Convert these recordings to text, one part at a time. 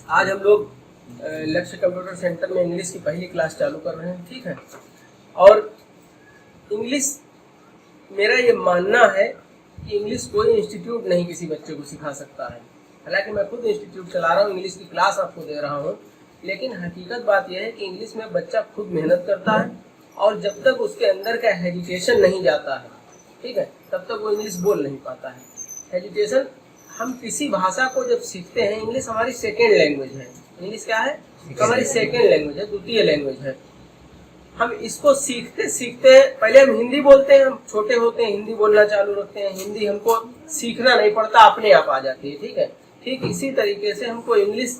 आज हम लोग लक्ष्य कंप्यूटर सेंटर में इंग्लिश की पहली क्लास चालू कर रहे हैं, ठीक है। और इंग्लिश, मेरा ये मानना है कि इंग्लिश कोई इंस्टीट्यूट नहीं किसी बच्चे को सिखा सकता है। हालांकि मैं खुद इंस्टीट्यूट चला रहा हूँ, इंग्लिश की क्लास आपको दे रहा हूँ, लेकिन हकीकत बात यह है कि इंग्लिश में बच्चा खुद मेहनत करता है और जब तक उसके अंदर का हेजिटेशन नहीं जाता है, ठीक है, तब तक वो इंग्लिश बोल नहीं पाता है। हेजिटेशन, हम किसी भाषा को जब सीखते हैं, इंग्लिश हमारी सेकेंड लैंग्वेज है। इंग्लिश क्या है? हमारी सेकेंड लैंग्वेज है, द्वितीय लैंग्वेज है। हम इसको सीखते सीखते, पहले हम हिंदी बोलते हैं, हम छोटे होते हैं हिंदी बोलना चालू रखते हैं, हिंदी हमको सीखना नहीं पड़ता, अपने आप आ जाती है, ठीक है। ठीक इसी तरीके से हमको इंग्लिश,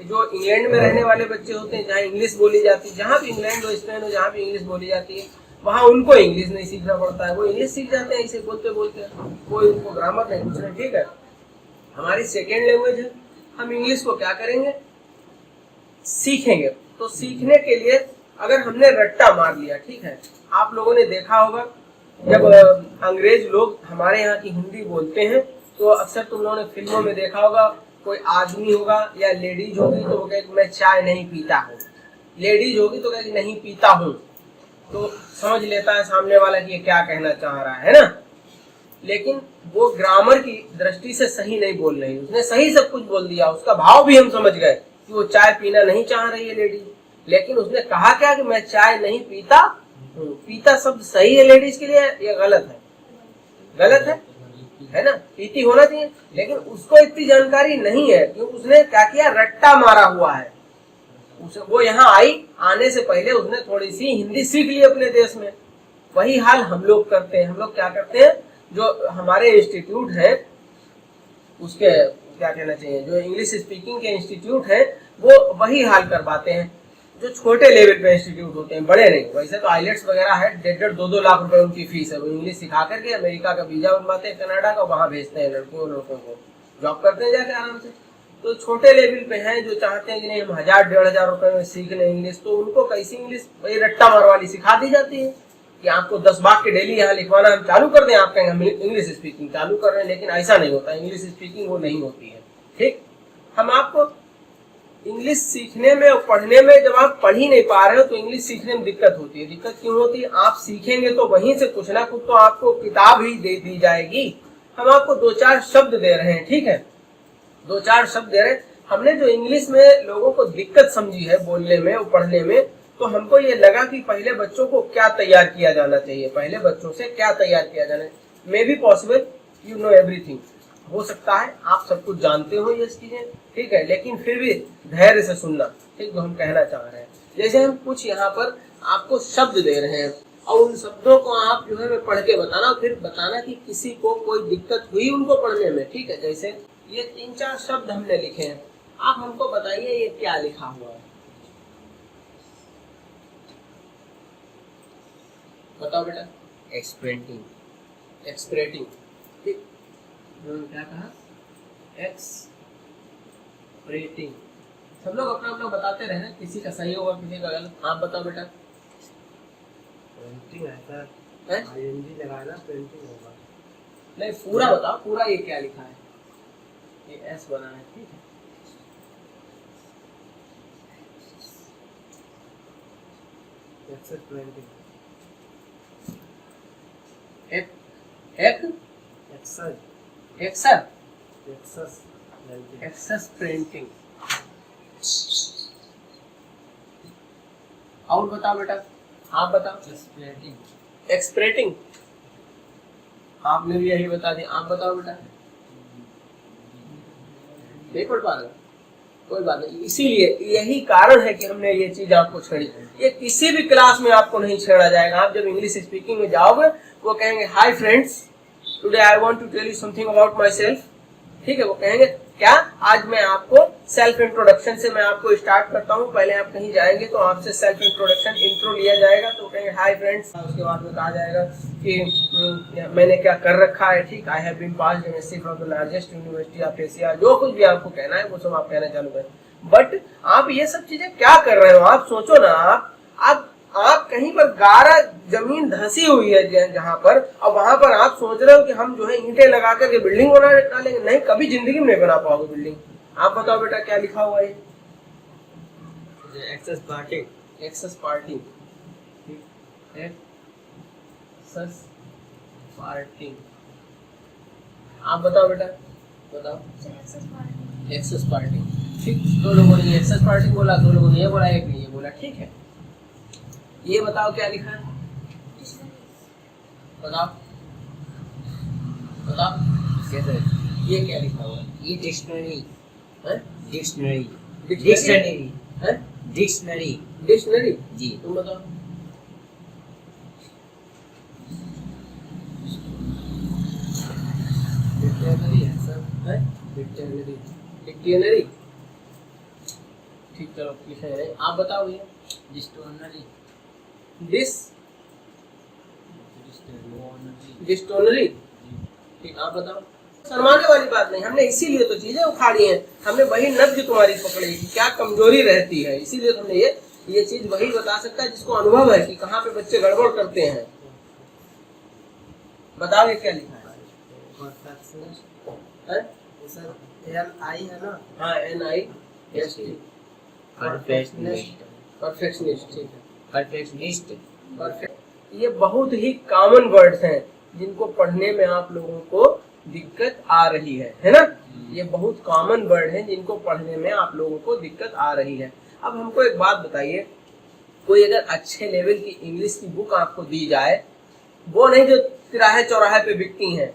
जो इंग्लैंड में रहने वाले बच्चे होते हैं, जहाँ इंग्लिश बोली जाती है, जहाँ भी इंग्लैंड हो, स्पेन हो, जहाँ भी इंग्लिश बोली जाती है, वहाँ उनको इंग्लिश नहीं सीखना पड़ता है, वो इंग्लिश सीख जाते हैं इसे बोलते बोलते, कोई उनको ग्रामर नहीं पूछ रहे, ठीक है। हमारी सेकेंड लैंग्वेज है, हम इंग्लिश को क्या करेंगे? सीखेंगे। तो सीखने के लिए अगर हमने रट्टा मार लिया, ठीक है, आप लोगों ने देखा होगा जब अंग्रेज लोग हमारे यहाँ की हिंदी बोलते हैं तो अक्सर तुम लोगों ने फिल्मों में देखा होगा, कोई आदमी होगा या लेडीज होगी तो वो कहेगी मैं चाय नहीं पीता हूँ, लेडीज होगी तो कहेगी नहीं पीता हूँ, तो समझ लेता है सामने वाला कि ये क्या कहना चाह रहा है ना। लेकिन वो ग्रामर की दृष्टि से सही नहीं बोल रही, उसने सही सब कुछ बोल दिया, उसका भाव भी हम समझ गए कि वो चाय पीना नहीं चाह रही है लेडीज, लेकिन उसने कहा क्या कि मैं चाय नहीं पीता हूँ। पीता शब्द सही है लेडीज के लिए या गलत है? गलत है ना, पीती होना चाहिए, लेकिन उसको इतनी जानकारी नहीं है क्योंकि उसने क्या किया, रट्टा मारा हुआ है। वो यहाँ आई, आने से पहले उसने थोड़ी सी हिंदी सीख ली अपने देश में। वही हाल हम लोग करते हैं। हम लोग क्या करते हैं, जो हमारे इंस्टीट्यूट है उसके क्या कहना चाहिए, जो इंग्लिश स्पीकिंग के इंस्टीट्यूट है वो वही हाल करवाते हैं जो छोटे लेवल पे इंस्टीट्यूट होते हैं, बड़े नहीं। वैसे तो आइलेट्स वगैरह है, 1.5-2 लाख रुपए उनकी फीस है, वो इंग्लिश सिखा करके अमेरिका का वीजा बनवाते हैं, कनाडा का, वहां भेजते हैं लड़कों को, जॉब करते हैं जाके आराम से। तो छोटे लेवल पे हैं जो चाहते हैं कि नहीं हम 1000-1500 रुपए में सीख लें इंग्लिश, तो उनको कैसी इंग्लिश, वही रट्टा मार वाली सिखा दी जाती है कि आपको 10 वाक्य डेली यहाँ लिखवाना, हम चालू कर दें, आप कहेंगे हम इंग्लिश स्पीकिंग चालू कर रहे हैं, लेकिन ऐसा नहीं होता। इंग्लिश स्पीकिंग वो नहीं होती है, ठीक। हम आपको इंग्लिश सीखने में और पढ़ने में, जब आप पढ़ ही नहीं पा रहे हो तो इंग्लिश सीखने में दिक्कत होती है। दिक्कत क्यों होती है? आप सीखेंगे तो वहीं से कुछ ना कुछ तो आपको किताब ही दे दी जाएगी। हम आपको 2-4 शब्द दे रहे हैं, ठीक है, 2-4 शब्द दे रहे हैं। हमने जो इंग्लिश में लोगों को दिक्कत समझी है बोलने में और पढ़ने में, तो हमको ये लगा कि पहले बच्चों को क्या तैयार किया जाना चाहिए, पहले बच्चों से क्या तैयार किया जाना है। May be possible you know everything, हो सकता है आप सब कुछ जानते हो ये चीजें, ठीक है, लेकिन फिर भी धैर्य से सुनना, ठीक, जो हम कहना चाह रहे हैं। जैसे हम कुछ यहाँ पर आपको शब्द दे रहे हैं और उन शब्दों को आप जो है पढ़ के बताना और फिर बताना कि किसी को कोई दिक्कत हुई उनको पढ़ने में, ठीक है। जैसे ये 3-4 शब्द हमने लिखे हैं, आप हमको बताइए ये क्या लिखा हुआ है, बताओ बेटा। एक्सप्रेटिंग, ठीक, क्या कहा? एक्सप्रेटिंग। सब लोग अपना अपना बताते रहे, किसी का सही होगा किसी का गलत। आप बताओ बेटा। पेंटिंग है सर, आईएनजी लगाना पेंटिंग होगा। नहीं, पूरा बताओ, पूरा ये क्या लिखा है? ये एस बना है, ठीक है। एक्सप्रेटिंग, एक्सेस प्रिंटिंग। और बताओ बेटा, आप बताओ। एक्सप्रेटिंग, आपने भी यही बता दिया। आप बताओ बेटा। नहीं पढ़ पा रहे, कोई बात नहीं। इसीलिए यही कारण है कि हमने ये चीज आपको छेड़ी। ये किसी भी क्लास में आपको नहीं छेड़ा जाएगा। आप जब इंग्लिश स्पीकिंग में जाओगे वो कहेंगे hi friends, today I want to tell you something about myself, ठीक है। वो कहेंगे क्या, आज मैं आपको सेल्फ इंट्रोडक्शन से मैं आपको स्टार्ट करता हूँ। पहले आप कहीं जाएंगे तो आपसे सेल्फ इंट्रोडक्शन इंट्रो लिया जाएगा, तो कहेंगे हाय फ्रेंड्स। उसके बाद में कहा जाएगा कि मैंने क्या कर रखा है, ठीक, I have been passed MSc from the largest university of Asia. जो कुछ भी आपको कहना है वो सब आप कहना चालू करें। बट आप ये सब चीजें क्या कर रहे हो? आप सोचो ना, आप कहीं पर गारा जमीन धंसी हुई है जहां पर, और वहां पर आप सोच रहे हो कि हम जो है ईंटें लगा करके बिल्डिंग बना डालेंगे। नहीं, कभी जिंदगी में नहीं बना पाओगे बिल्डिंग। आप बताओ बेटा क्या लिखा हुआ है? Access party. Access party, access party. आप बताओ बेटा, बताओ। एक्सेस पार्टी, ठीक। दो लोगों ने एक्सेस पार्टी बोला, दो लोगों ने ये बोला, एक ने ये बोला, ठीक है। ये बताओ क्या लिखा है? बताओ बताओ, कैसे? ये क्या लिखा हुआ है? ये डिक्शनरी। हैं? डिक्शनरी। डिक्शनरी हैं? डिक्शनरी। डिक्शनरी, जी। तुम बताओ। डिक्शनरी है सर। हैं? डिक्शनरी। डिक्शनरी, ठीक, चलो लिखे हैं। आप बताओ भैया। डिक्शनरी। डिक्शनरी, ठीक। आप बताओ। शर्माने वाली बात नहीं, हमने इसीलिए तो चीजें उखाड़ी हैं, हमने वही नब्ज तुम्हारी पकड़ी कि क्या कमजोरी रहती है, इसीलिए तुमने ये चीज वही बता सकता है जिसको अनुभव है कि कहाँ पे बच्चे गड़बड़ करते हैं। बताओ ये क्या लिखा है? सर NI है ना? हाँ, NIST, परफेक्शनिस्ट। परफेक्शनिस्ट, ठीक है। परफेक्शनिस्ट। परफेक्ट, ये बहुत ही कॉमन वर्ड्स हैं जिनको पढ़ने में आप लोगों को दिक्कत आ रही है ना? ये बहुत कॉमन वर्ड हैं जिनको पढ़ने में आप लोगों को दिक्कत आ रही है। अब हमको एक बात बताइए, कोई अगर अच्छे लेवल की इंग्लिश की बुक आपको दी जाए, वो नहीं जो तिराहे चौराहे पे बिकती हैं,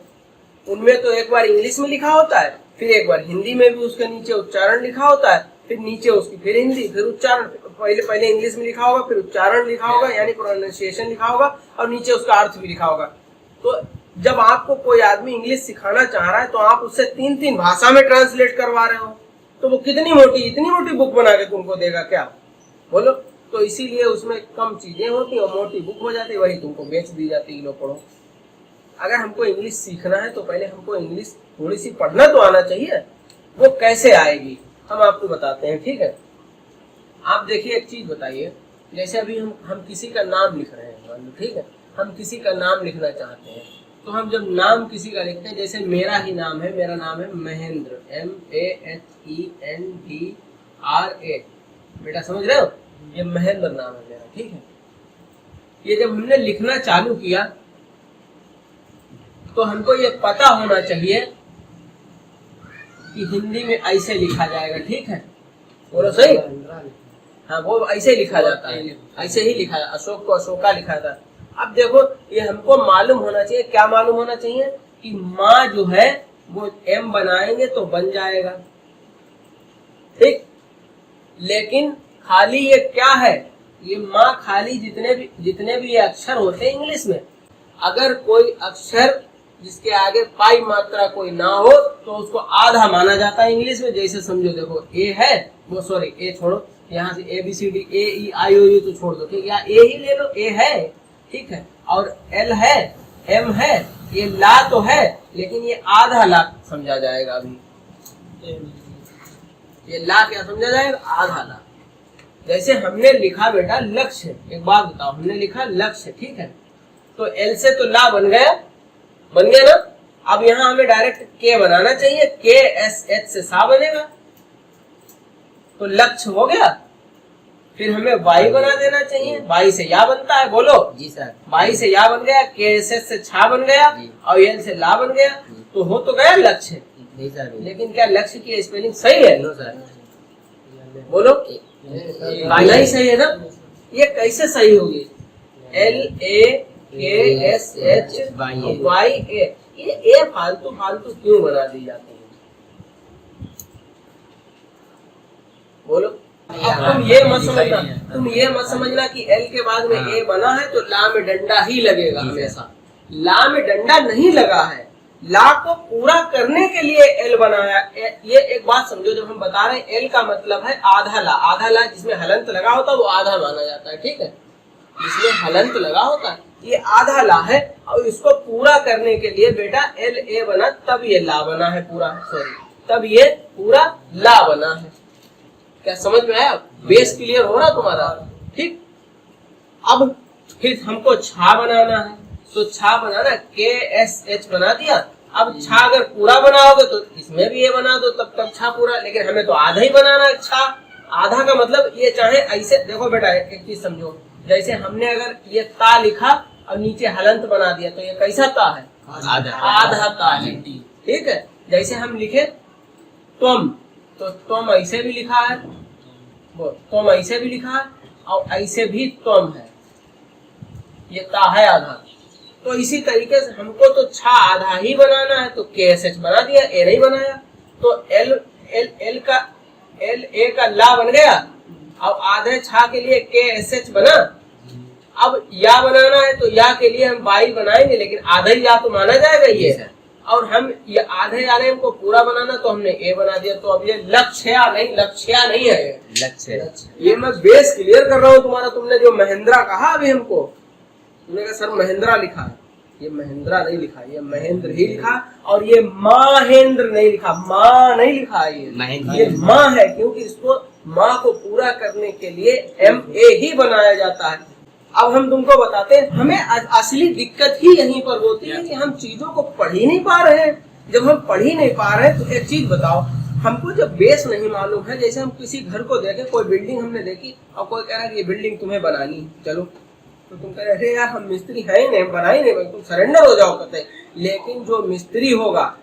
उनमें तो एक बार इंग्लिश में लिखा होता है, फिर एक बार हिंदी में भी उसके नीचे उच्चारण लिखा होता है, फिर नीचे उसकी फिर हिंदी, फिर उच्चारण, पहले इंग्लिश में लिखा होगा, फिर उच्चारण लिखा होगा यानी प्रोनाउंसिएशन लिखा होगा, और नीचे उसका अर्थ भी लिखा होगा। तो जब आपको कोई आदमी इंग्लिश सिखाना चाह रहा है तो आप उससे 3-3 भाषा में ट्रांसलेट करवा रहे हो, तो वो कितनी मोटी, इतनी मोटी बुक बना के तुमको देगा क्या? बोलो। तो इसीलिए उसमें कम चीजें होती और मोटी बुक हो जाती, वही तुमको बेच दी जाती, लो पढ़ो। अगर हमको इंग्लिश सीखना है तो पहले हमको इंग्लिश थोड़ी सी पढ़ना तो आना चाहिए। वो कैसे आएगी हम आपको बताते हैं, ठीक है? आप देखिए, एक चीज बताइए, जैसे अभी हम किसी का नाम लिख रहे हैं, मान लो, ठीक है, हम किसी का नाम लिखना चाहते हैं, तो हम जब नाम किसी का लिखते हैं, जैसे मेरा ही नाम है, मेरा नाम है महेंद्र, MAHENDRA, बेटा समझ रहे हो? ये महेंद्र नाम है मेरा, ठीक है। ये जब हमने लिखना चालू किया तो हमको ये पता होना चाहिए कि हिंदी में ऐसे लिखा जाएगा, ठीक है? बोलो सही? हाँ, वो ऐसे लिखा जाता है, ऐसे ही लिखा जाता, अशोक को अशोका लिखा जाता है। अब देखो, ये हमको मालूम होना चाहिए, क्या मालूम होना चाहिए? कि माँ जो है वो M बनाएंगे तो बन जाएगा, ठीक। लेकिन खाली ये क्या है, ये माँ खाली जितने भी ये अक्षर होते हैं इंग्लिश में, अगर कोई अक्षर जिसके आगे पाई मात्रा कोई ना हो तो उसको आधा माना जाता है इंग्लिश में। जैसे समझो, देखो A है, वो सॉरी A छोड़ो, यहाँ से ABCD AEIOU तो छोड़ दो, ठीक है? A ही ले लो, A है, ठीक है, और L है, M है, ये ला तो है, लेकिन ये आधा ला समझा जाएगा अभी। ये ला क्या समझा जाएगा? आधा ला। जैसे हमने लिखा बेटा लक्ष्य, एक बात बताओ, हमने लिखा लक्ष्य, ठीक है, तो L से तो ला बन गया ना? अब यहाँ हमें डायरेक्ट K बनाना चाहिए, KSH से सा बनेगा, तो लक्ष्य हो गया। फिर हमें Y बना देना चाहिए, Y से या बनता है, बोलो जी सर। Y से या बन गया, KSH से छा बन गया, और L से ला बन गया, तो हो तो गया लक्ष्य। नहीं सर। लेकिन क्या लक्ष्य की स्पेलिंग सही है? No sir. बोलो, नहीं सही है ना? ये कैसे सही होगी? LAKSHYA, ये फालतू क्यों बना दी जाती है? बोलो। अब तुम ये मत समझना कि L के बाद में A बना है तो ला में डंडा ही लगेगा हमेशा। ला में डंडा नहीं लगा है, ला को पूरा करने के लिए L बनाया। ये एक बात समझो, जब हम बता रहे हैं L का मतलब है आधा ला। आधा ला जिसमें हलंत लगा होता है वो आधा माना जाता है, ठीक है? जिसमें हलंत लगा होता है ये आधा ला है, और इसको पूरा करने के लिए बेटा LA बना, तब ये ला बना है पूरा, सॉरी, तब ये पूरा ला बना है। क्या समझ में आया? बेस क्लियर हो रहा तुम्हारा, ठीक? अब फिर हमको छा बनाना है, तो छा बनाना KSH बना दिया, अब छा अगर पूरा बनाओगे तो इसमें भी ये बना दो, तब छा पूरा। लेकिन हमें तो आधा ही बनाना है छा। आधा का मतलब ये चाहे ऐसे, देखो बेटा एक चीज समझो, जैसे हमने अगर ये ता लिखा और नीचे हलंत बना दिया तो ये कैसा ता है? आधा ता है, ठीक है। जैसे हम लिखे तुम, तो तुम ऐसे भी लिखा है, वो तुम ऐसे भी लिखा है और ऐसे भी तुम है, ये ता है आधा। तो इसी तरीके से हमको तो छा आधा ही बनाना है, तो के एस एच बना दिया, ए नहीं बनाया, तो एल एल एल का एल ए का ला बन गया। अब आधे छा के लिए के एस एच बना। अब या बनाना है तो या के लिए हम वाई बनाएंगे, लेकिन आधा ही या तो माना जाएगा ये। और हम ये आधे आ रहे हैं, हमको पूरा बनाना, तो हमने ए बना दिया। तो अब ये लक्ष्य नहीं है, लक्ष्य। ये मैं बेस क्लियर कर रहा हूँ तुम्हारा। तुमने जो महेंद्रा कहा अभी हमको, तुमने कहा सर महेंद्रा लिखा है, ये महेंद्रा नहीं लिखा, ये महेंद्र ही लिखा। और ये माहेंद्र नहीं लिखा, माँ नहीं लिखा, ये माँ है, क्योंकि इसको माँ को पूरा करने के लिए एम ए ही बनाया जाता है। अब हम तुमको बताते हैं, हमें असली दिक्कत ही यहीं पर होती है कि हम चीजों को पढ़ ही नहीं पा रहे हैं। जब हम पढ़ ही नहीं पा रहे हैं तो एक चीज बताओ, हमको जब बेस नहीं मालूम है, जैसे हम किसी घर को देखे, कोई बिल्डिंग हमने देखी और कोई कह रहा है ये बिल्डिंग तुम्हें बनानी है, चलो, तो तुम कह रहे अरे यार हम मिस्त्री है ही नहीं, बना ही नहीं, तुम सरेंडर हो जाओ कहते। लेकिन जो मिस्त्री होगा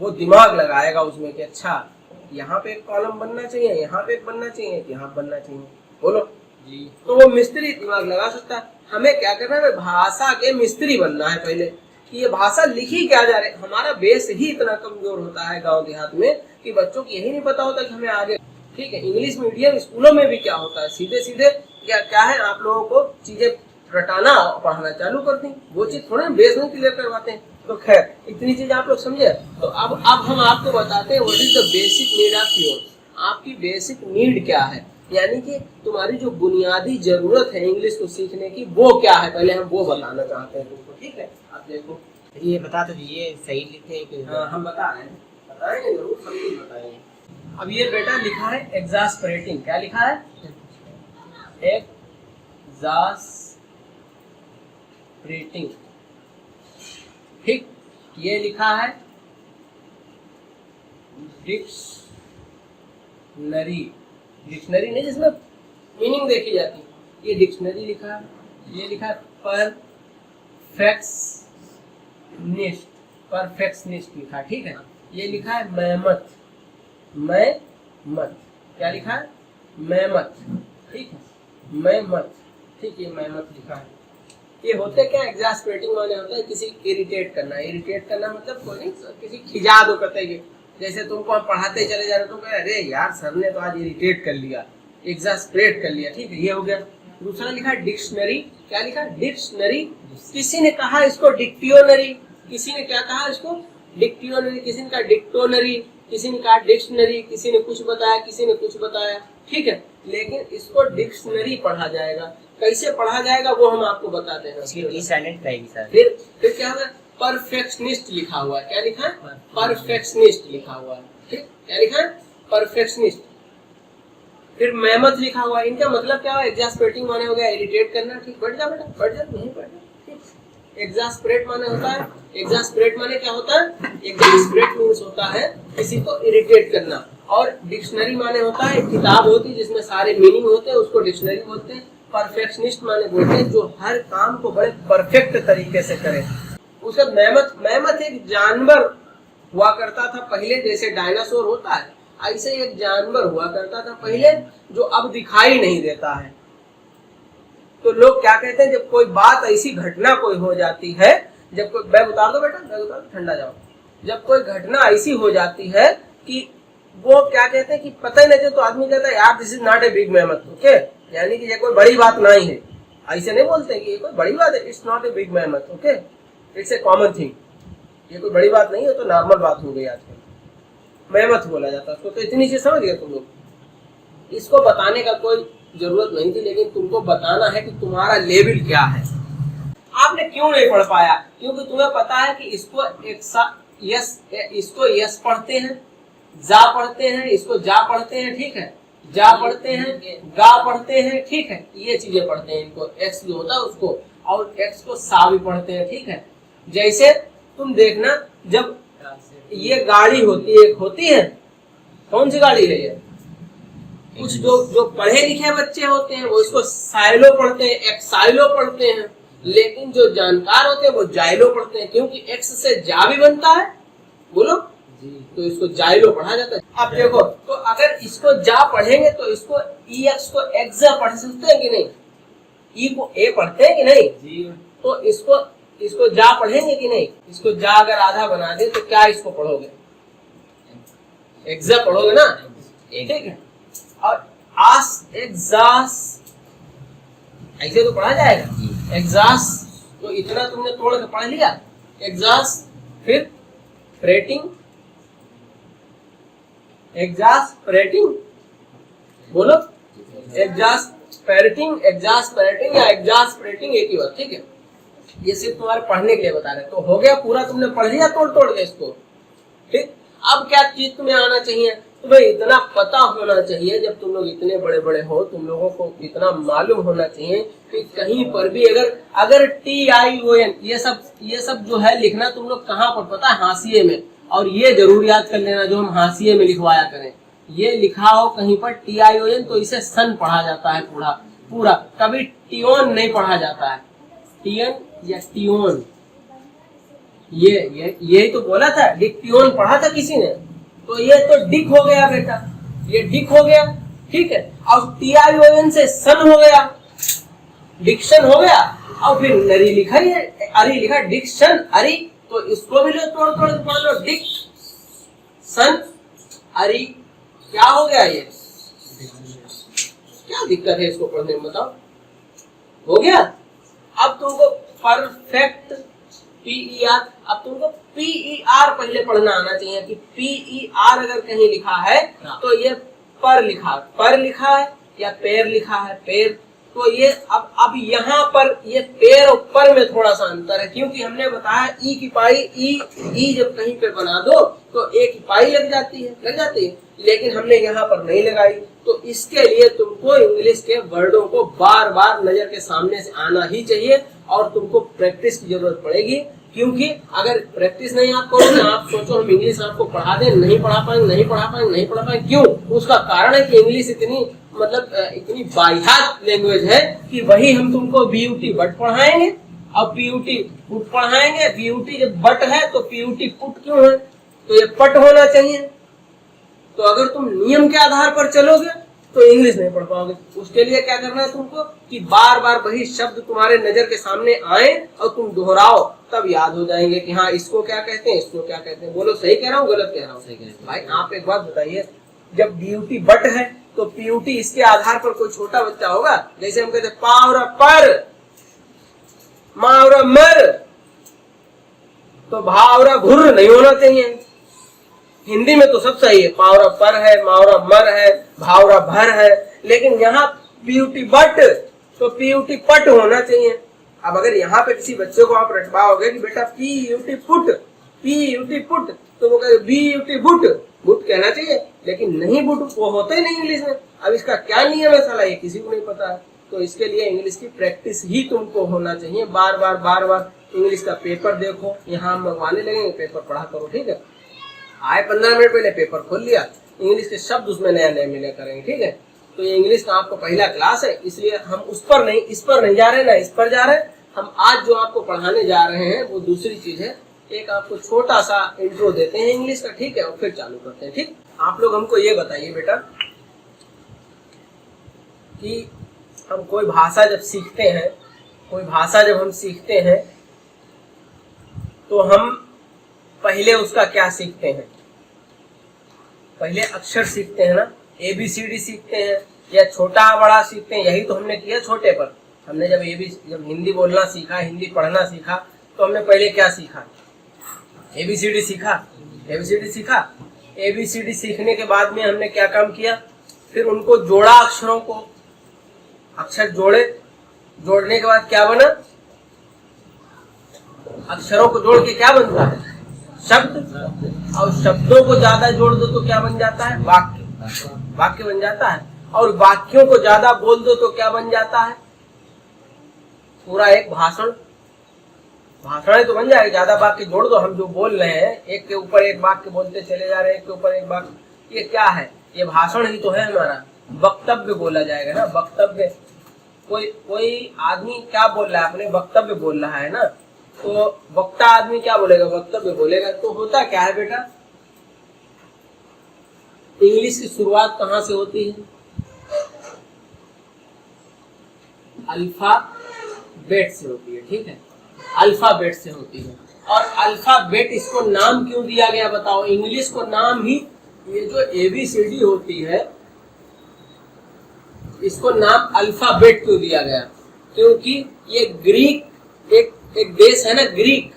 वो दिमाग लगाएगा उसमें कि अच्छा यहाँ पे एक कॉलम बनना चाहिए, यहाँ पे एक बनना चाहिए, यहाँ बनना चाहिए, बोलो जी। तो वो मिस्त्री दिमाग लगा सकता है। हमें क्या करना है, भाषा के मिस्त्री बनना है पहले, कि ये भाषा लिखी क्या जा रही है। हमारा बेस ही इतना कमजोर होता है गाँव देहात में कि बच्चों को यही नहीं पता होता कि हमें आगे, ठीक है। इंग्लिश मीडियम स्कूलों में भी क्या होता है, सीधे सीधे क्या है, आप लोगों को चीजें रटाना और पढ़ाना चालू कर दी, वो चीज थोड़ा बेस में क्लियर करवाते हैं। तो खैर इतनी चीज आप लोग समझे। तो अब हम आपको बताते हैं what is the basic need of your, आपकी बेसिक नीड क्या है, यानी कि तुम्हारी जो बुनियादी जरूरत है इंग्लिश को सीखने की वो क्या है, पहले हम वो बताना चाहते हैं तुमको, ठीक है। आप देखो ये बता दो ये सही लिखे कि हाँ, हम बता रहे हैं, बताएंगे जरूर, सब कुछ बताएंगे। अब ये बेटा लिखा है एग्जास्परेटिंग, क्या लिखा है, एग्जास्परेटिंग, ठीक। ये लिखा है डिक्शनरी, डिक्शनरी नहीं जिसमें मीनिंग देखी जाती, ये डिक्शनरी लिखा है। ये लिखा है परफेक्शनिस्ट, परफेक्शनिस्ट लिखा, ठीक है। ये लिखा है मेहमत, मेहमत, क्या लिखा है, मेहमत, ठीक है, मेहमत, ठीक, ये मेहमत लिखा है। ये होते क्या, एग्जास्परेटिंग माने होता है किसी इरिटेट करना। इरिटेट करना मतलब कोई नहीं, किसी खिजा दो कहते हैं। जैसे तुमको हम पढ़ाते चले जा रहे हो तो कह अरे यार सर ने तो आज इरिटेट कर लिया, एग्जास्परेट कर लिया, ठीक है, ये हो गया। दूसरा लिखा डिक्शनरी, क्या लिखा, डिक्शनरी। किसी ने कहा इसको डिक्टियोनरी, किसी ने क्या कहा इसको, डिक्टियोनरी, किसी ने कहा डिक्टोनरी, किसी ने कहा डिक्शनरी, किसी ने कुछ बताया, किसी ने कुछ बताया, ठीक है। लेकिन इसको डिक्शनरी पढ़ा जाएगा। कैसे पढ़ा जाएगा वो हम आपको बताते हैं। साइलेंट रहेगी सर। फिर क्या होगा, परफेक्शनिस्ट लिखा हुआ है, क्या लिखा है, परफेक्शनिस्ट लिखा हुआ है, ठीक, क्या लिखा है, परफेक्शनिस्ट। फिर मेहमत लिखा हुआ है। इनका मतलब क्या है, एग्जास्परेटिंग माने हो गया इरिटेट करना, ठीक। बैठ जा बेटा, बैठ जा, नहीं बैठ जा, ठीक। एग्जास्परेट माने होता है, एग्जास्परेट माने क्या होता है, एग्जास्परेट मींस होता है किसी को इरिटेट करना। और डिक्शनरी माने होता है किताब होती है जिसमें सारे मीनिंग होते हैं, उसको डिक्शनरी बोलते हैं। परफेक्शनिस्ट माने बोलते हैं जो हर काम को बड़े परफेक्ट तरीके से करे। उसका मेहमत, मेहमत एक जानवर हुआ करता था पहले, जैसे डायनासोर होता है ऐसे एक जानवर हुआ करता था पहले, जो अब दिखाई नहीं देता है। तो लोग क्या कहते हैं, जब कोई बात ऐसी घटना कोई हो जाती है, जब कोई, बैग उतार दो बेटा, बैग उतार दो, ठंडा जाओ। जब कोई घटना ऐसी हो जाती है कि वो क्या कहते हैं कि पता ही नहीं चलता, तो आदमी कहता है यार this is not a big मेहमत, ओके, यानी कि ये कोई बड़ी बात नहीं है। ऐसे नहीं बोलते कि ये कोई बड़ी बात है, इट्स नॉट ए बिग मेहमत, okay, it's a common thing, ये कोई बड़ी बात नहीं है, तो नॉर्मल बात हो गई आजकल, मेहमत बोला जाता है उसको। तो इतनी चीज समझ गए तुम लोग। इसको बताने का कोई जरूरत नहीं थी, लेकिन तुमको बताना है कि तुम्हारा लेवल क्या है। आपने क्यों नहीं पढ़ पाया, क्योंकि तुम्हें पता है कि इसको यस, इसको यस पढ़ते हैं, जा पढ़ते हैं, इसको जा पढ़ते हैं, ठीक है, जा पढ़ते हैं, गा पढ़ते हैं, ठीक है, ये चीजें पढ़ते हैं। इनको एक्स जो होता है उसको, और एक्स को सा भी पढ़ते हैं, ठीक है। जैसे तुम देखना जब ये गाड़ी होती है, कौन सी गाड़ी है ये? कुछ जो पढ़े लिखे बच्चे होते हैं वो इसको साइलो पढ़ते हैं, एक्साइलो पढ़ते हैं, लेकिन जो जानकार होते हैं वो जाइलो पढ़ते हैं, क्योंकि एक्स से जा भी बनता है, बोलो जी, तो इसको जाइलो पढ़ा जाता है। अब देखो, तो अगर इसको जा पढ़ेंगे तो इसको ई एक्स को एक्सा पढ़ सकते हैं कि नहीं? ई को ए पढ़ते हैं कि नहीं जी? तो इसको जा पढ़ेंगे कि नहीं? इसको जा अगर आधा बना दे तो क्या इसको पढ़ोगे? एक्सा पढ़ोगे ना, ठीक है। और आस एग्जास ऐसे तो पढ़ा जाएगा, एग्जास तो इतना तुमने तोड़ के पढ़ लिया, एग्जास, फिर प्रेटिंग, एग्जास्परेटिंग, बोलो एग्जास्परेटिंग, एग्जास्परेटिंग या एग्जास्परेटिंग एक ही बात, ठीक है। ये सिर्फ तुम्हारे पढ़ने के लिए बता रहे हैं। तो हो गया पूरा, तुमने पढ़ लिया तोड़ के इसको, ठीक। अब क्या चीज तुम्हें आना चाहिए? तुम्हें इतना पता होना चाहिए, जब तुम लोग इतने बड़े बड़े हो, तुम लोगों को इतना मालूम होना चाहिए कि कहीं पर भी अगर TION ये सब जो है लिखना तुम लोग कहाँ पर पता है? हाशिए में। और ये जरूर याद कर लेना जो हम हाशिए में लिखवाया करें, ये लिखा हो कहीं पर TION तो इसे सन पढ़ा जाता है पूरा, कभी टियोन नहीं पढ़ा जाता है, टियन या टियोन। ये तो बोला था, डिक्टियोन पढ़ा था किसी ने, तो ये तो डिक हो गया बेटा, ये डिक हो गया, ठीक है। और TION से सन हो गया, डिक्शन हो गया। और फिर नरी लिखा है, अरी लिखा, डिक्शन अरी, तो इसको भी लो तोड़ के पढ़ लो, डिक सन अरी, क्या हो गया? ये क्या दिक्कत है इसको पढ़ने में, बताओ? हो गया। अब तुमको परफेक्ट PER, अब तुमको PER पहले पढ़ना आना चाहिए कि PER अगर कहीं लिखा है तो ये पर लिखा है या पैर लिखा है, पैर। तो ये अब यहाँ पर ये पैर और पर में थोड़ा सा अंतर है, क्योंकि हमने बताया ई की पाई, ई जब कहीं पे बना दो तो ए की पाई लग जाती है, लेकिन हमने यहाँ पर नहीं लगाई। तो इसके लिए तुमको इंग्लिश के वर्डों को बार बार नजर के सामने से आना ही चाहिए, और तुमको प्रैक्टिस की जरूरत पड़ेगी, क्योंकि अगर प्रैक्टिस नहीं आप करोगे, आप सोचो हम इंग्लिश आपको पढ़ा दें, नहीं पढ़ा पाएंगे। क्यों? उसका कारण है कि इंग्लिश इतनी बाह्यात लैंग्वेज है कि वही हम तुमको BUT बट पढ़ाएंगे और PUT पुट पढ़ाएंगे। BUT जब बट है तो PUT पुट क्यों है? तो ये पट होना चाहिए। तो अगर तुम नियम के आधार पर चलोगे तो इंग्लिश नहीं पढ़ पाओगे। उसके लिए क्या करना है तुमको कि बार बार वही शब्द तुम्हारे नजर के सामने आए और तुम दोहराओ, तब याद हो जाएंगे कि हाँ इसको क्या कहते हैं, इसको क्या कहते हैं। बोलो सही कह रहा हूँ, गलत कह रहा हूँ? सही कह रहा हूँ भाई। आप एक बात बताइए, जब BUT बट है तो PUT इसके आधार पर कोई छोटा बच्चा होगा? जैसे हम कहते पावरा पर, मावरा मर, तो भावरा घुर नहीं होना चाहिए। हिंदी में तो सब सही है, पावरा पर है, मावरा मर है, भावरा भर है, लेकिन यहाँ PUT बट तो PUT पट होना चाहिए। अब अगर यहाँ पे किसी बच्चे को आप रटवाओगे कि बेटा PUT पुट, तो वो कहे BUT बुट कहना चाहिए, लेकिन नहीं बुट वो होता ही नहीं इंग्लिश में। अब इसका क्या नियम है साला, ये किसी को नहीं पता है। तो इसके लिए इंग्लिश की प्रैक्टिस ही तुमको होना चाहिए। बार बार इंग्लिश का पेपर देखो, यहाँ हम मंगवाने लगेंगे, पेपर पढ़ा करो, ठीक है। आए 15 मिनट पहले पेपर खोल लिया, इंग्लिश के शब्द उसमें नया मिले करेंगे, ठीक है। तो ये इंग्लिश का आपको पहला क्लास है, इसलिए हम इस पर नहीं जा रहे ना इस पर जा रहे हैं। हम आज जो आपको पढ़ाने जा रहे हैं वो दूसरी चीज है। एक आपको छोटा सा इंट्रो देते हैं इंग्लिश का, ठीक है, और फिर चालू करते हैं, ठीक। आप लोग हमको ये बताइए बेटा कि हम कोई भाषा जब हम सीखते हैं तो हम पहले उसका क्या सीखते हैं? पहले अक्षर सीखते हैं ना, ABCD सीखते हैं या छोटा बड़ा सीखते हैं। यही तो हमने किया छोटे पर। हमने जब हिंदी बोलना सीखा, हिंदी पढ़ना सीखा, तो हमने पहले क्या सीखा? ABCD सीखा। ABCD सीखने के बाद में हमने क्या काम किया? फिर उनको जोड़ा, अक्षरों को, अक्षर जोड़ने के बाद क्या बना? अक्षरों को जोड़ के क्या बनता है? शब्द। और शब्दों को ज्यादा जोड़ दो तो क्या बन जाता है? वाक्य बन जाता है। और वाक्यों को ज्यादा बोल दो तो क्या बन जाता है? पूरा एक भाषण। भाषण ही तो बन जाएगा, ज्यादा वाक्य जोड़ दो। हम जो बोल रहे हैं एक के ऊपर एक वाक्य बोलते चले जा रहे हैं, एक के ऊपर एक वाक्य, ये क्या है? ये भाषण ही तो है हमारा, वक्तव्य बोला जाएगा ना, वक्तव्य। कोई आदमी क्या बोल रहा है? अपने वक्तव्य बोल रहा है ना, तो वक्ता आदमी क्या बोलेगा? वक्तव्य बोलेगा। तो होता क्या है बेटा, इंग्लिश की शुरुआत कहाँ से होती है? अल्फाबेट से होती है, ठीक है, अल्फाबेट से होती है। और अल्फाबेट, इसको नाम क्यों दिया गया बताओ? इंग्लिश को नाम ही, ये जो ABCD होती है, इसको नाम अल्फाबेट क्यों दिया गया? क्योंकि ये ग्रीक एक देश है ना, ग्रीक,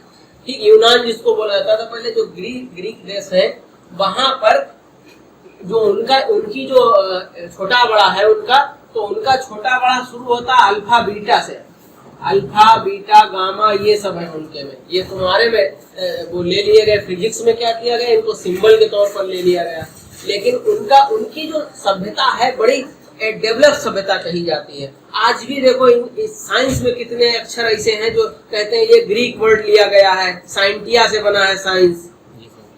ठीक, यूनान जिसको बोला जाता था पहले, जो ग्रीक देश है, वहां पर जो उनकी जो छोटा बड़ा है उनका, तो उनका छोटा बड़ा शुरू होता है अल्फा बीटा से। अल्फा बीटा गामा ये सब है उनके में। ये तुम्हारे में वो ले लिए गए, फिजिक्स में क्या किया गया, इनको सिंबल के तौर पर ले लिया गया। लेकिन उनकी जो सभ्यता है बड़ी डेवलप सभ्यता कही जाती है। आज भी देखो इस साइंस में कितने अक्षर ऐसे हैं जो कहते हैं ये ग्रीक वर्ड लिया गया है, साइंटिया से बना है साइंस,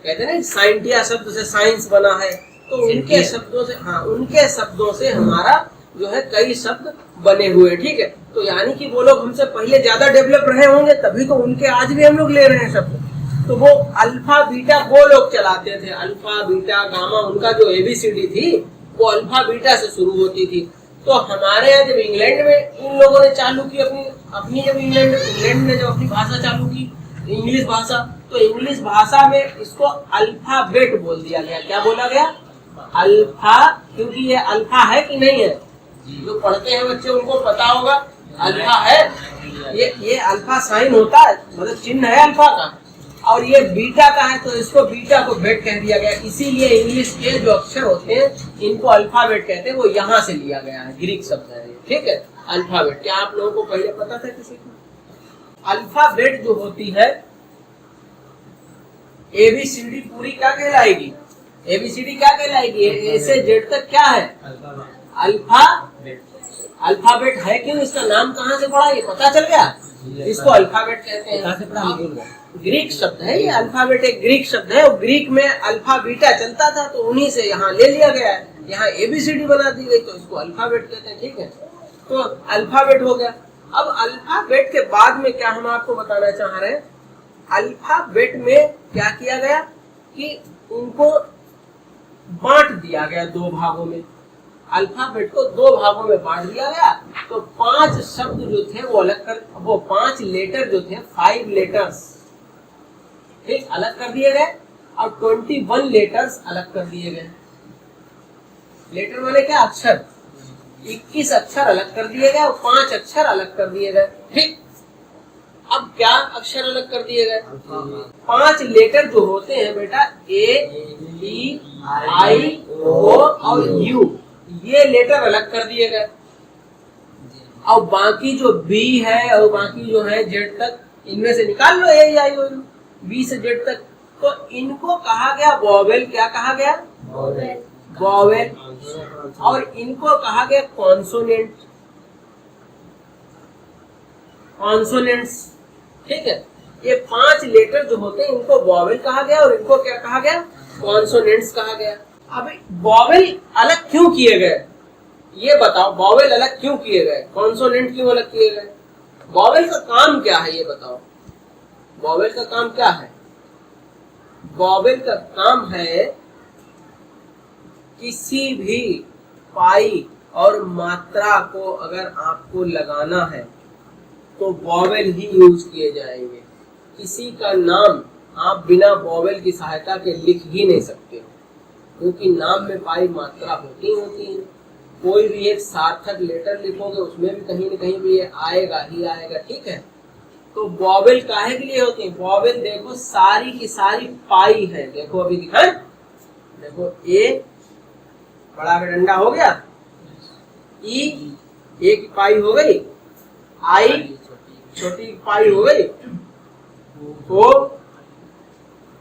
कहते हैं ना साइंटिया शब्द से साइंस बना है। तो उनके शब्दों से, हाँ, उनके शब्दों से हमारा जो है कई शब्द बने हुए, ठीक है। तो यानी कि वो लोग हमसे पहले ज्यादा डेवलप रहे होंगे, तभी तो उनके आज भी हम लोग ले रहे हैं शब्द। तो वो अल्फा बीटा वो लोग चलाते थे, अल्फा बीटा गामा, उनका जो ABCD थी वो अल्फा बीटा से शुरू होती थी। तो हमारे यहाँ जब इंग्लैंड में इन लोगों ने चालू की अपनी जब इंग्लैंड ने जब अपनी भाषा चालू की, इंग्लिश भाषा, तो इंग्लिश भाषा में इसको अल्फाबेट बोल दिया गया। क्या बोला गया? अल्फा, क्योंकि ये अल्फा है कि नहीं है? जो पढ़ते हैं बच्चे उनको पता होगा अल्फा है। ये अल्फा साइन होता है, मतलब चिन्ह है अल्फा का, और ये बीटा का है, तो इसको बीटा को बेट कह दिया गया। इसीलिए इंग्लिश के जो अक्षर होते हैं इनको अल्फाबेट कहते हैं, वो यहाँ से लिया गया है, ग्रीक शब्द है, ठीक है, अल्फाबेट। क्या आप लोगों को पहले पता था किसी को? अल्फाबेट जो होती है, ABCD पूरी क्या कहलाएगी? ABCD क्या कहलाएगी? A से Z तक क्या है? अल्फाबेट है। क्यों? इसका नाम कहाँ से पड़ा? ये पता चल गया, इसको अल्फाबेट कहते हैं। ग्रीक शब्द है ये, अल्फाबेट एक ग्रीक शब्द है, और ग्रीक में अल्फा बीटा चलता था, तो उन्हीं से यहाँ ले लिया गया है, यहाँ ABCD बना दी गई, तो इसको अल्फाबेट कहते हैं, ठीक है। तो अल्फाबेट हो गया। अब अल्फाबेट के बाद में क्या हम आपको बताना चाह रहे हैं, अल्फाबेट में क्या किया गया कि उनको बांट दिया गया दो भागों में। अल्फाबेट को दो भागों में बांट दिया गया, तो 5 शब्द जो थे वो अलग कर, वो 5 लेटर जो थे, 5 लेटर्स, ठीक, अलग कर दिए गए, और 21 लेटर्स अलग कर दिए गए। लेटर माने क्या? अक्षर। 21 अक्षर अलग कर दिए गए और 5 अक्षर अलग कर दिए गए, ठीक। अब क्या अक्षर अलग कर दिए गए? 5 लेटर जो होते हैं बेटा, A, E, I, O और U, ये लेटर अलग कर दिए गए। और बाकी जो B है और बाकी जो है Z तक, इनमें से निकाल लो A, I, O, B से Z तक, तो इनको कहा गया वॉवेल। क्या कहा गया? वॉवेल। और इनको कहा गया कॉन्सोनेंट, कॉन्सोनेंट्स, ठीक है। ये 5 लेटर जो होते हैं इनको वॉवेल कहा गया, और इनको क्या कहा गया? कॉन्सोनेंट्स कहा गया। अब वॉवेल अलग क्यों किए गए, ये बताओ। वॉवेल अलग क्यों किए गए, कॉन्सोनेंट क्यों अलग किए गए? वॉवेल का काम क्या है, ये बताओ। वॉवेल का काम क्या है? वॉवेल का काम है किसी भी पाई और मात्रा को अगर आपको लगाना है तो वॉवेल ही यूज किए जाएंगे। किसी का नाम आप बिना वॉवेल की सहायता के लिख ही नहीं सकते हो, क्योंकि नाम में पाई मात्रा होती है। कोई भी एक सार्थक लेटर लिखोगे उसमें भी कहीं न कहीं भी ये आएगा ही आएगा, ठीक है। तो वॉवेल काहे के लिए होती है? वॉवेल देखो सारी की सारी पाई है। देखो अभी दिखाएं, देखो ए बड़ा का डंडा हो गया, ई ए की पाई हो गई, आई छोटी पाई हो गई, ओ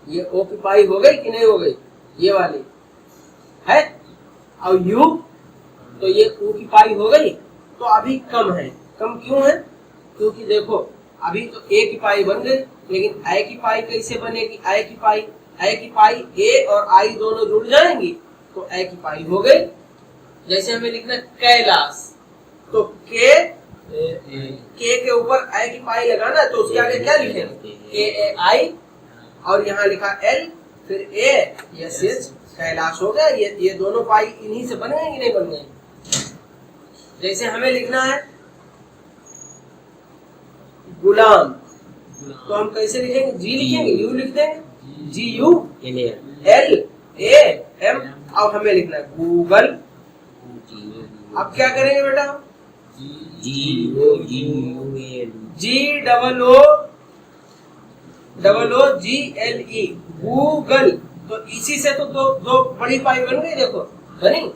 ये ओ की पाई हो गई कि नहीं हो गई, ये वाली है, और यू तो ये ऊ की पाई हो गई। तो अभी कम है। कम क्यों है? क्योंकि देखो अभी तो ए की पाई बन गई, लेकिन ए की पाई कैसे बनेगी? ए की पाई ए और आई दोनों जुड़ जाएंगी तो ए की पाई हो गई। जैसे हमें लिखना है कैलाश, तो के के ऊपर ए की पाई लगाना है, तो उसके आगे क्या लिखेंगे? के ए आई, और यहाँ लिखा एल, फिर ए एस एच, कैलाश हो गया। ये दोनों पाई इन्हीं से बन गए कि नहीं बन गए? जैसे हमें लिखना है गुलाम, तो हम कैसे लिखेंगे? जी लिखेंगे, यू लिख देंगे, G U L A M. अब हमें लिखना है गूगल। अब क्या करेंगे बेटा? G double O G L E, Google. तो इसी से तो दो बड़ी पाई बन गई, देखो बनी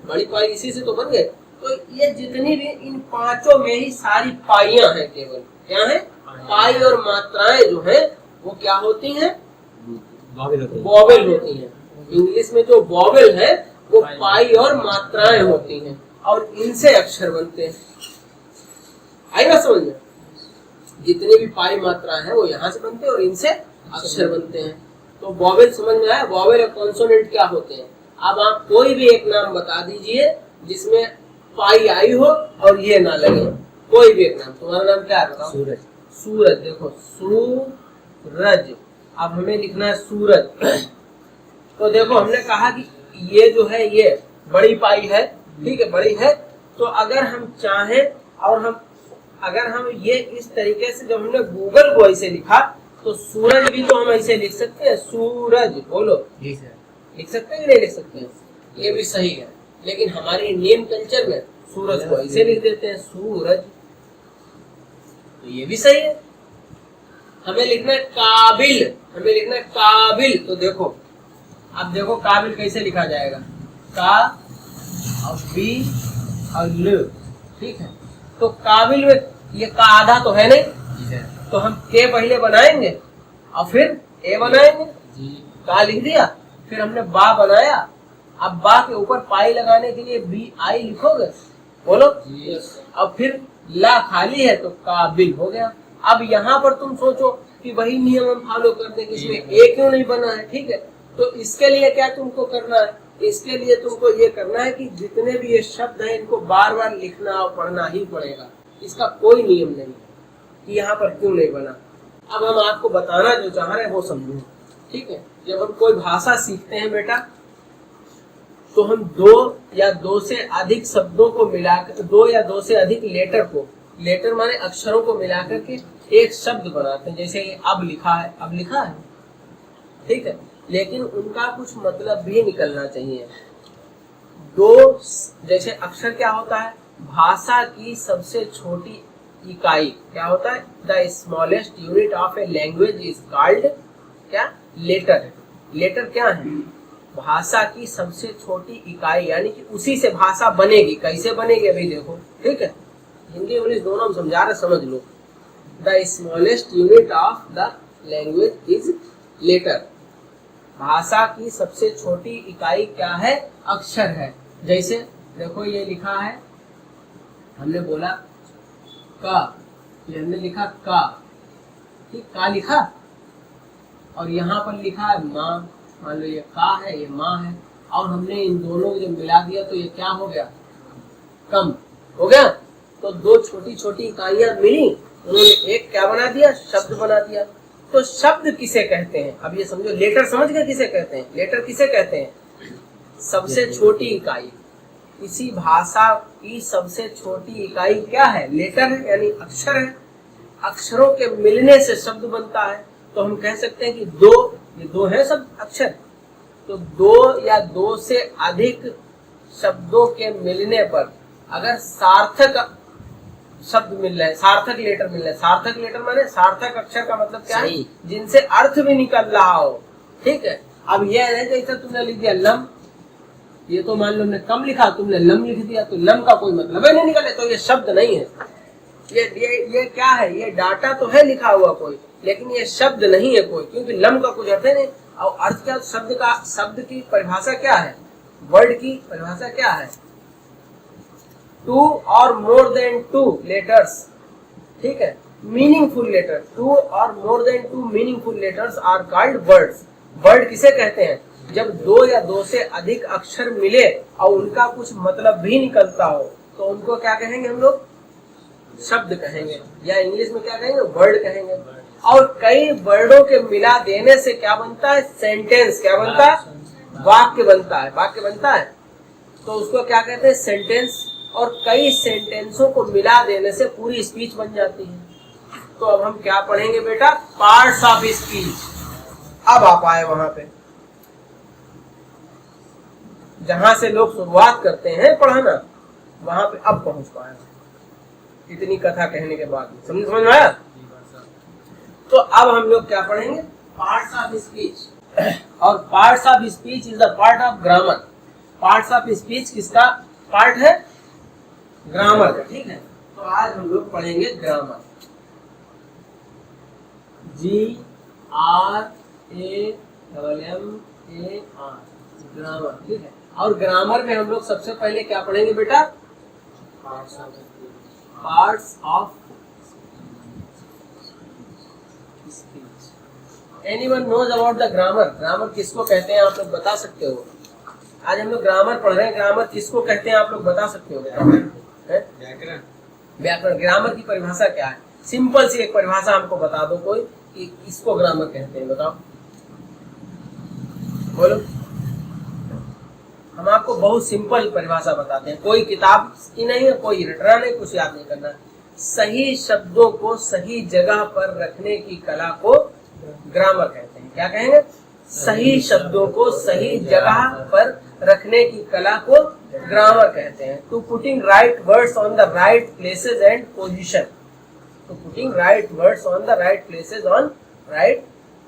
बड़ी पाई इसी से तो बन गए। तो ये जितनी भी इन पांचों में ही सारी पाइयां हैं, केवल क्या है? पाई और मात्राएं जो है वो क्या होती हैं? वॉवेल होती हैं। इंग्लिश में जो वॉवेल है वो पाई और मात्राएं होती हैं, और इनसे अक्षर बनते हैं। आई बात समझ में? जितनी भी पाई मात्राएं हैं वो यहाँ से बनते हैं और इनसे अक्षर बनते हैं। तो वॉवेल समझ में आया? वॉवेल और कॉन्सोनेंट क्या होते हैं? अब आप कोई भी एक नाम बता दीजिए जिसमें पाई आई हो और ये ना लगे, कोई भी एक नाम। तुम्हारा नाम क्या है बताओ? सूरज। देखो सूरज, अब हमें लिखना है सूरज। तो देखो हमने कहा कि ये जो है ये बड़ी पाई है, ठीक है, बड़ी है। तो अगर हम चाहें और अगर हम ये इस तरीके से, जब हमने गूगल को ऐसे लिखा तो सूरज भी तो हम ऐसे लिख सकते हैं, सूरज। बोलो जी सर, लिख सकते हैं कि नहीं लिख सकते हैं? ये भी सही है, लेकिन हमारे इंडियन कल्चर में सूरज को ऐसे लिख देते हैं, सूरज। तो ये भी सही है। हमें लिखना है काबिल। तो देखो, अब देखो काबिल कैसे लिखा जाएगा? का और बी और ल, ठीक है। तो काबिल में ये का आधा तो है नहीं, तो हम के पहले बनाएंगे और फिर ए बनाएंगे। का लिख दिया, फिर हमने बा बनाया। अब बा के ऊपर पाई लगाने के लिए बी आई लिखोगे, बोलो। अब फिर ला खाली है तो काबिल हो गया। अब यहाँ पर तुम सोचो कि वही नियम हम फॉलो कर देंगे, इसमें ए क्यों नहीं बना है? ठीक है, तो इसके लिए क्या तुमको करना है? इसके लिए तुमको ये करना है कि जितने भी ये शब्द हैं इनको बार बार लिखना और पढ़ना ही पड़ेगा। इसका कोई नियम नहीं कि यहाँ पर क्यों नहीं बना। अब हम आपको बताना जो चाह रहे हैं वो समझो, ठीक है। जब हम कोई भाषा सीखते हैं बेटा, तो हम दो या दो से अधिक शब्दों को मिलाकर, दो या दो से अधिक लेटर माने अक्षरों को मिलाकर के एक शब्द बनाते हैं। जैसे अब लिखा है, ठीक है, लेकिन उनका कुछ मतलब भी निकलना चाहिए। दो जैसे अक्षर क्या होता है? भाषा की सबसे छोटी इकाई क्या होता है? The smallest unit of a language is called क्या? लेटर। लेटर क्या है? भाषा की सबसे छोटी इकाई, यानी कि उसी से भाषा बनेगी। कैसे बनेगी अभी देखो, ठीक है, हिंदी इंग्लिश दोनों हम समझा रहे, समझ लो। The smallest unit of the language is letter. भाषा की सबसे छोटी इकाई क्या है? अक्षर है। जैसे देखो ये लिखा है, हमने बोला का, ये हमने लिखा का, ठीक, का लिखा, और यहाँ पर लिखा है माँ। मान लो ये का है, ये माँ है, और हमने इन दोनों को जब मिला दिया तो ये क्या हो गया? कम हो गया। तो दो छोटी छोटी इकाइयां मिली, उन्होंने एक क्या बना दिया? शब्द बना दिया। तो शब्द किसे कहते हैं? अब ये समझो, लेटर समझ गए किसे कहते हैं? लेटर किसे कहते हैं? सबसे छोटी इकाई। इसी भाषा की सबसे छोटी इकाई क्या है? लेटर है, यानी अक्षर है। अक्षरों के मिलने से शब्द बनता है। तो हम कह सकते हैं कि ये दो है सब अक्षर। तो दो या दो से अधिक शब्दों के मिलने पर अगर सार्थक शब्द मिल रहा है, सार्थक लेटर मिल रहा है। सार्थक लेटर माने सार्थक अक्षर का मतलब क्या है? जिनसे अर्थ भी निकल रहा हो, ठीक है। अब यह है जैसे तुमने लिख दिया लम, ये तो मान लो हमने कम लिखा, तुमने लम लिख दिया, तो लम का कोई मतलब ही नहीं निकले, तो ये शब्द नहीं है। ये क्या है? ये डाटा तो है लिखा हुआ कोई, लेकिन ये शब्द नहीं है कोई, क्योंकि लम का कुछ अर्थ है नहीं। और अर्थ क्या? शब्द की परिभाषा क्या है? वर्ड की परिभाषा क्या है? 2 और more than 2 लेटर्स ठीक है। मीनिंगफुल लेटर, 2 और more than 2 meaningful letters are called words. Word किसे कहते हैं? जब 2 या 2 से अधिक अक्षर मिले और उनका कुछ मतलब भी निकलता हो तो उनको क्या कहेंगे हम लोग? शब्द कहेंगे, या इंग्लिश में क्या कहेंगे? वर्ड कहेंगे। और कई वर्डों के मिला देने से क्या बनता है? सेंटेंस। क्या बनता है? वाक्य बनता है। वाक्य बनता है तो उसको क्या कहते हैं? सेंटेंस। और कई सेंटेंसों को मिला देने से पूरी स्पीच बन जाती है। तो अब हम क्या पढ़ेंगे बेटा? Parts of speech. अब आप आए वहां पे जहां से लोग शुरुआत करते हैं पढ़ाना, वहां पे अब पहुंच पाए इतनी कथा कहने के बाद। समझ में आया? तो अब हम लोग क्या पढ़ेंगे? Parts of speech. और parts of speech is the part of grammar. Parts of speech किसका पार्ट है? ग्रामर का। ठीक है, तो आज हम लोग पढ़ेंगे ग्रामर। GRAMMAR, grammar. ठीक है, और ग्रामर में हम लोग सबसे पहले क्या पढ़ेंगे बेटा? Parts of speech. Anyone knows about the grammar? Grammar किसको कहते हैं आप लोग बता सकते हो? आज हम लोग ग्रामर पढ़ रहे हैं। ग्रामर किसको कहते हैं आप लोग बता सकते हो? व्याकरण। व्याकरण। ग्रामर की परिभाषा क्या है? सिंपल सी एक परिभाषा हमको बता दो कोई कि इसको ग्रामर कहते हैं। बताओ, बोलो। हम आपको बहुत सिंपल परिभाषा बताते हैं, कोई किताब की नहीं है, कोई रटना नहीं, कुछ याद नहीं करना। सही शब्दों को सही जगह पर रखने की कला को ग्रामर कहते हैं। क्या कहेंगे? सही शब्दों को सही जगह पर रखने की कला को ग्रामर कहते हैं। To putting right words on the right places and position. To putting right words on the right places on right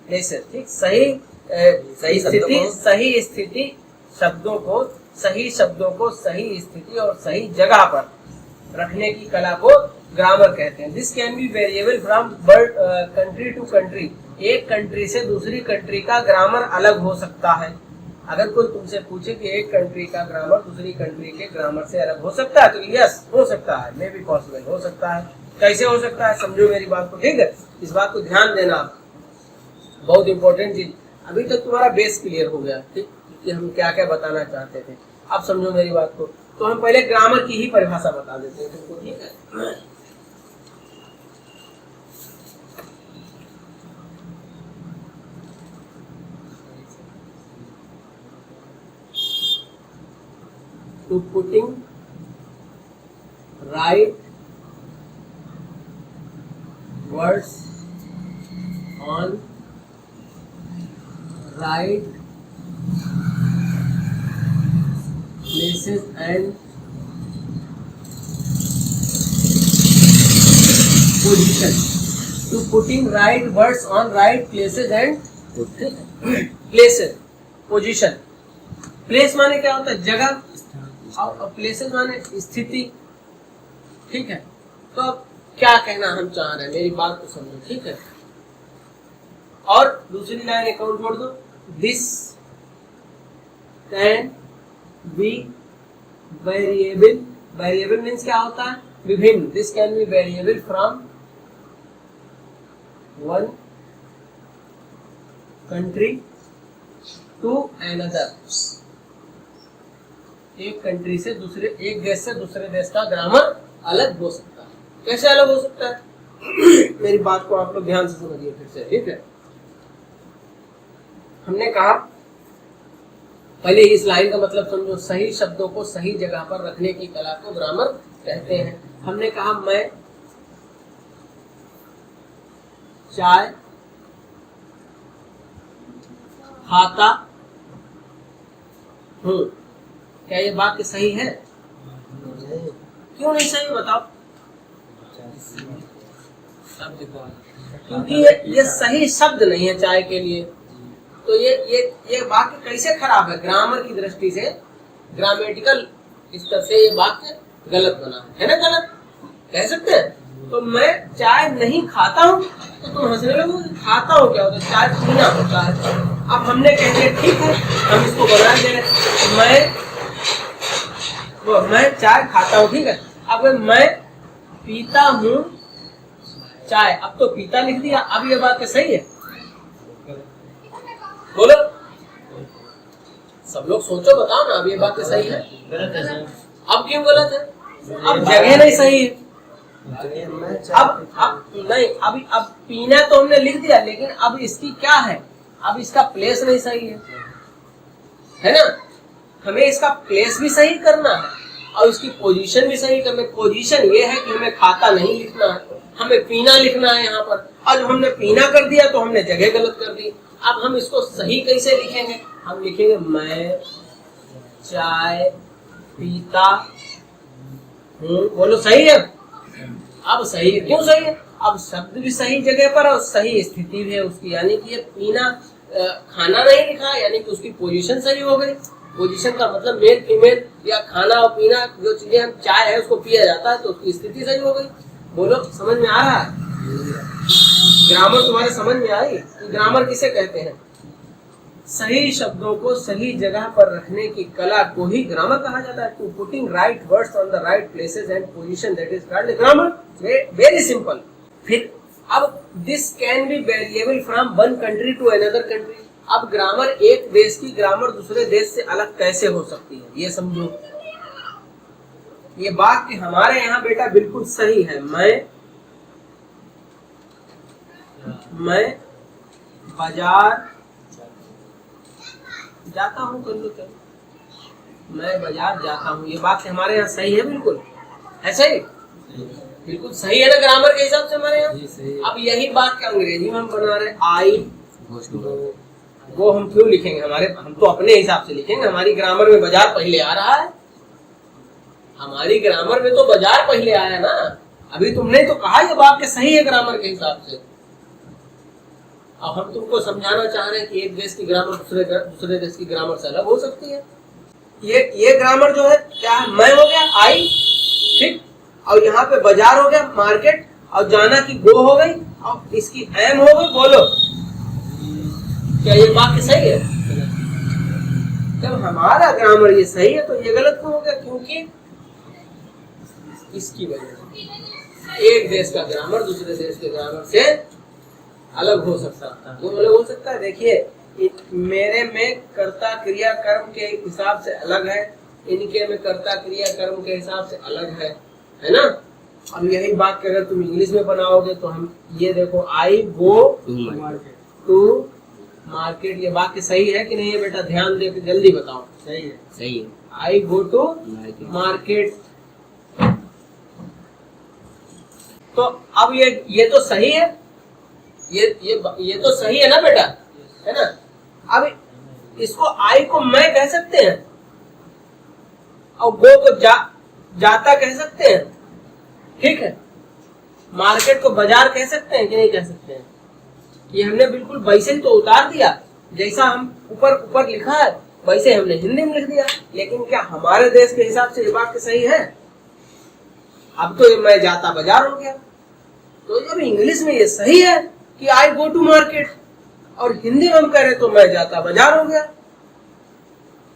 places. ठीक, सही स्थिति शब्दों को सही स्थिति और सही जगह पर रखने की कला को ग्रामर कहते हैं। This can be variable from country to country. एक कंट्री से दूसरी कंट्री का ग्रामर अलग हो सकता है। अगर कोई तुमसे पूछे कि एक कंट्री का ग्रामर दूसरी कंट्री के ग्रामर से अलग हो सकता है तो यस, हो सकता है, मे बी पॉसिबल, हो सकता है। कैसे हो सकता है? समझो मेरी बात को। ठीक है, इस बात को ध्यान देना, बहुत इंपॉर्टेंट चीज। अभी तक तुम्हारा बेस क्लियर हो गया, ठीक, कि हम क्या क्या बताना चाहते थे। अब समझो मेरी बात को। तो हम पहले ग्रामर की ही परिभाषा बता देते हैं तुमको। ठीक है, to putting right words on right places and position. To putting right words on right places and places, position. Place माने क्या होता है? जगह, और प्लेसेस माने स्थिति। ठीक है, तो अब क्या कहना हम चाह रहे हैं, मेरी बात को समझो। ठीक है, और दूसरी लाइन एक और जोड़ दो। This can be variable. Variable means क्या होता है? विभिन्न। This can be variable from one country to another. एक कंट्री से दूसरे, एक देश से दूसरे देश का ग्रामर अलग हो सकता है। कैसे अलग हो सकता है? मेरी बात को आप लोग ध्यान से समझिए फिर से। ठीक है, हमने कहा पहले इस लाइन का मतलब समझो। सही शब्दों को सही जगह पर रखने की कला को ग्रामर कहते हैं। हमने कहा मैं चाय खाता हूँ। क्या ये वाक्य सही है? क्यों नहीं सही, बताओ? क्योंकि ये सही शब्द नहीं है चाय के लिए। तो ये वाक्य कैसे खराब है? ग्रामर की दृष्टि से, ग्रामेटिकल स्तर से ये वाक्य गलत बना है ना? गलत कह सकते हैं। तो मैं चाय नहीं खाता हूँ तो तुम हंसने लगोगे। खाता हूँ क्या होता है? चाय पीना होता है। अब हमने कह दिया ठीक है, हम इसको बना दे रहे। मैं चाय खाता हूँ। ठीक है, अब मैं पीता हूँ चाय, अब तो पीता लिख दिया, अब ये बात सही है? बोलो, सब लोग सोचो, बताओ ना, अब ये बात सही है? गलत है सर। अब क्यों गलत है? अब जगह नहीं सही है। अब नहीं, अभी अब पीना तो हमने लिख दिया, लेकिन अब इसकी क्या है? अब इसका प्लेस नहीं सही है ना? हमें इसका प्लेस भी सही करना है और इसकी पोजीशन भी सही करना है। पोजीशन ये है कि हमें खाता नहीं लिखना है, हमें पीना लिखना है यहाँ पर, और जब हमने पीना कर दिया तो हमने जगह गलत कर दी। अब हम इसको सही कैसे लिखेंगे? हम लिखेंगे मैं चाय पीता हूँ। बोलो, सही है? अब सही है। क्यों सही है? अब शब्द भी सही जगह पर और सही स्थिति भी है उसकी, यानी कि ये पीना खाना नहीं लिखा, यानी कि उसकी पोजीशन सही हो गई। पोजीशन का मतलब मेल फीमेल या खाना और पीना, जो चीजें हम चाय है उसको पिया जाता है, तो उसकी स्थिति सही हो गई। बोलो, समझ में आ रहा है? ग्रामर तुम्हारे समझ में आई? ग्रामर किसे कहते हैं? सही शब्दों को सही जगह पर रखने की कला को ही ग्रामर कहा जाता है। To putting right words on the right places and position, that is called grammar. Very simple. फिर अब this can be variable from one country to another country. अब ग्रामर, एक देश की ग्रामर दूसरे देश से अलग कैसे हो सकती है, ये समझो। ये वाक्य हमारे यहाँ बेटा बिल्कुल सही है। मैं बाजार जाता हूँ, कर लो चलो, मैं बाजार जाता हूँ, ये वाक्य हमारे यहाँ सही है, बिल्कुल है सही, बिल्कुल सही है ना ग्रामर के हिसाब से हमारे यहाँ। अब यही वाक्य अंग्रेजी में हम बना रहे, आई वो हम क्यों लिखेंगे? हम तो अपने हिसाब से लिखेंगे। हमारी ग्रामर में बाजार पहले आ रहा है, हमारी ग्रामर में तो बाजार पहले आया ना। अभी तुमने तो कहा ये वाक्य सही है ग्रामर के हिसाब से। अब हम तुमको समझाना चाह रहे हैं कि एक देश की ग्रामर दूसरे देश की ग्रामर से अलग हो सकती है। ये ग्रामर जो है क्या है? मैं हो गया आई, ठीक, और यहाँ पे बाजार हो गया मार्केट, और जाना की गो हो गई, और इसकी एम हो गई। बोलो, क्या ये वाक्य सही है? जब हमारा ग्रामर ये सही है तो ये गलत क्यों हो गया? क्योंकि इसकी वजह से एक देश का ग्रामर दूसरे देश के ग्रामर से अलग हो सकता है। क्यों अलग हो सकता है? देखिए, मेरे में कर्ता क्रिया कर्म के हिसाब से अलग है, इनके में कर्ता क्रिया कर्म के हिसाब से अलग है ना? अब यही बात के अगर तुम इंग्लिश में बनाओगे तो हम ये देखो, आई गो टू मार्केट, ये वाक्य सही है कि नहीं है बेटा? ध्यान दे के जल्दी बताओ। सही है, सही है। आई गो टू मार्केट, तो अब ये तो सही है, ये तो सही है ना बेटा, है ना? अब इसको आई को मैं कह सकते हैं और गो को जाता कह सकते हैं, ठीक है? मार्केट को बाजार कह सकते हैं कि नहीं कह सकते हैं? ये हमने बिल्कुल वैसे ही तो उतार दिया, जैसा हम ऊपर लिखा है वैसे हमने हिंदी में लिख दिया। लेकिन क्या हमारे देश के हिसाब से ये वाक्य सही है? अब तो मैं जाता बाजार हो गया। तो जब इंग्लिश में ये सही है कि आई गो टू मार्केट, और हिंदी में हम कह रहे तो मैं जाता बाजार हो गया,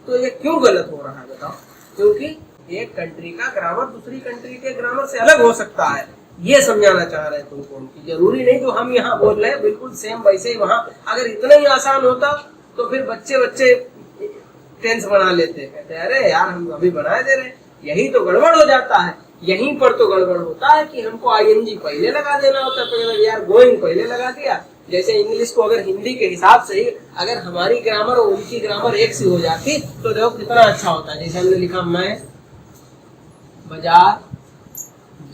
तो ये क्यों गलत हो रहा है बताओ? क्योंकि एक कंट्री का ग्रामर दूसरी कंट्री के ग्रामर से अलग हो सकता है, ये समझाना चाह रहे हैं तुमको। उनकी जरूरी नहीं जो हम यहाँ बोल रहे हैं बिल्कुल सेम वैसे ही वहाँ। अगर इतना ही आसान होता तो फिर बच्चे टेंस बना लेते, कहते अरे यार हम अभी बनाए दे रहे। यही तो गड़बड़ हो जाता है, यहीं पर तो गड़बड़ होता है कि हमको आईएनजी पहले लगा देना होता है। तो यार गोइंग पहले लगा दिया। जैसे इंग्लिश को अगर हिंदी के हिसाब से ही अगर हमारी ग्रामर और उनकी ग्रामर एक सी हो जाती तो देखो कितना अच्छा होता है। जैसे हमने लिखा मैं बाजार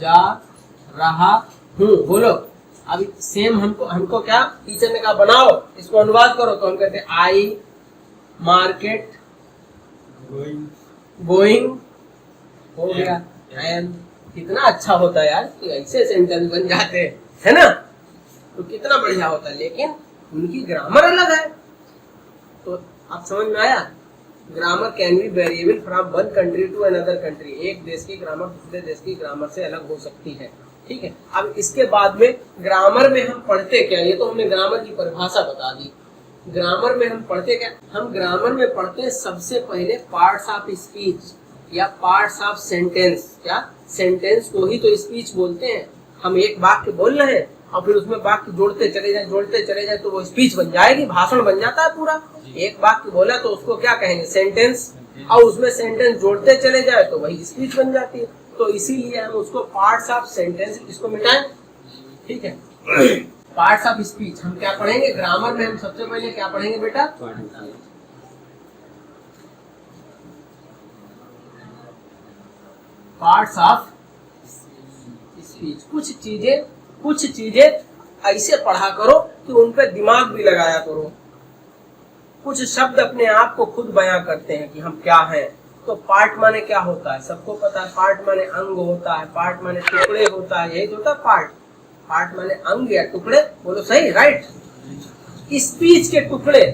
जा रहा हूँ, बोलो अभी सेम हमको क्या टीचर ने कहा बनाओ इसको अनुवाद करो, तो हम कहते हैं आई मार्केट गोइंग हो गया एंड। कितना अच्छा होता है यार कि ऐसे सेंटेंस बन जाते हैं, है ना? तो कितना बढ़िया होता है। लेकिन उनकी ग्रामर अलग है। तो आप समझ में आया? Grammar can be variable from one country to another country. एक देश की ग्रामर दूसरे देश की ग्रामर से अलग हो सकती है, ठीक है? अब इसके बाद में ग्रामर में हम पढ़ते क्या? ये तो हमने ग्रामर की परिभाषा बता दी। ग्रामर में हम पढ़ते क्या? हम ग्रामर में पढ़ते हैं सबसे पहले पार्ट्स ऑफ स्पीच या पार्ट्स ऑफ सेंटेंस। क्या? सेंटेंस को ही तो स्पीच बोलते हैं। हम एक वाक्य बोल रहे हैं और फिर उसमें वाक्य जोड़ते चले जाए तो वो स्पीच बन जाएगी, भाषण बन जाता है पूरा। एक वाक्य बोला तो उसको क्या कहेंगे, सेंटेंस, और उसमें सेंटेंस जोड़ते चले जाए तो वही स्पीच बन जाती है। तो इसीलिए हम उसको पार्ट्स ऑफ सेंटेंस, इसको मिटाएं, ठीक है। पार्ट्स ऑफ स्पीच हम क्या पढ़ेंगे, ग्रामर में हम सबसे पहले क्या पढ़ेंगे बेटा, पार्ट्स ऑफ स्पीच। कुछ चीजें ऐसे पढ़ा करो कि उन पे दिमाग भी लगाया करो। कुछ शब्द अपने आप को खुद बयां करते हैं कि हम क्या हैं। तो पार्ट माने क्या होता है, सबको पता है। पार्ट माने अंग होता है, पार्ट माने टुकड़े होता है, यही तो होता है पार्ट। पार्ट माने अंग या टुकड़े, बोलो सही, राइट। स्पीच के टुकड़े,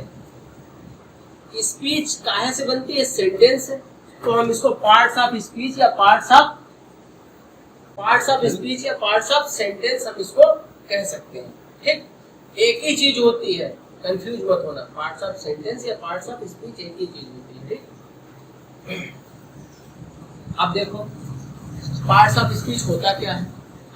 स्पीच काहे से बनती है, सेंटेंस से। तो हम इसको पार्ट्स ऑफ स्पीच या पार्ट्स ऑफ स्पीच या पार्ट्स ऑफ सेंटेंस हम इसको कह सकते हैं, ठीक। एक ही चीज होती है, कंफ्यूज मत होना। पार्ट्स ऑफ सेंटेंस या पार्ट्स ऑफ स्पीच एक ही चीज होती है, ठीक। अब देखो पार्ट्स ऑफ स्पीच होता क्या है।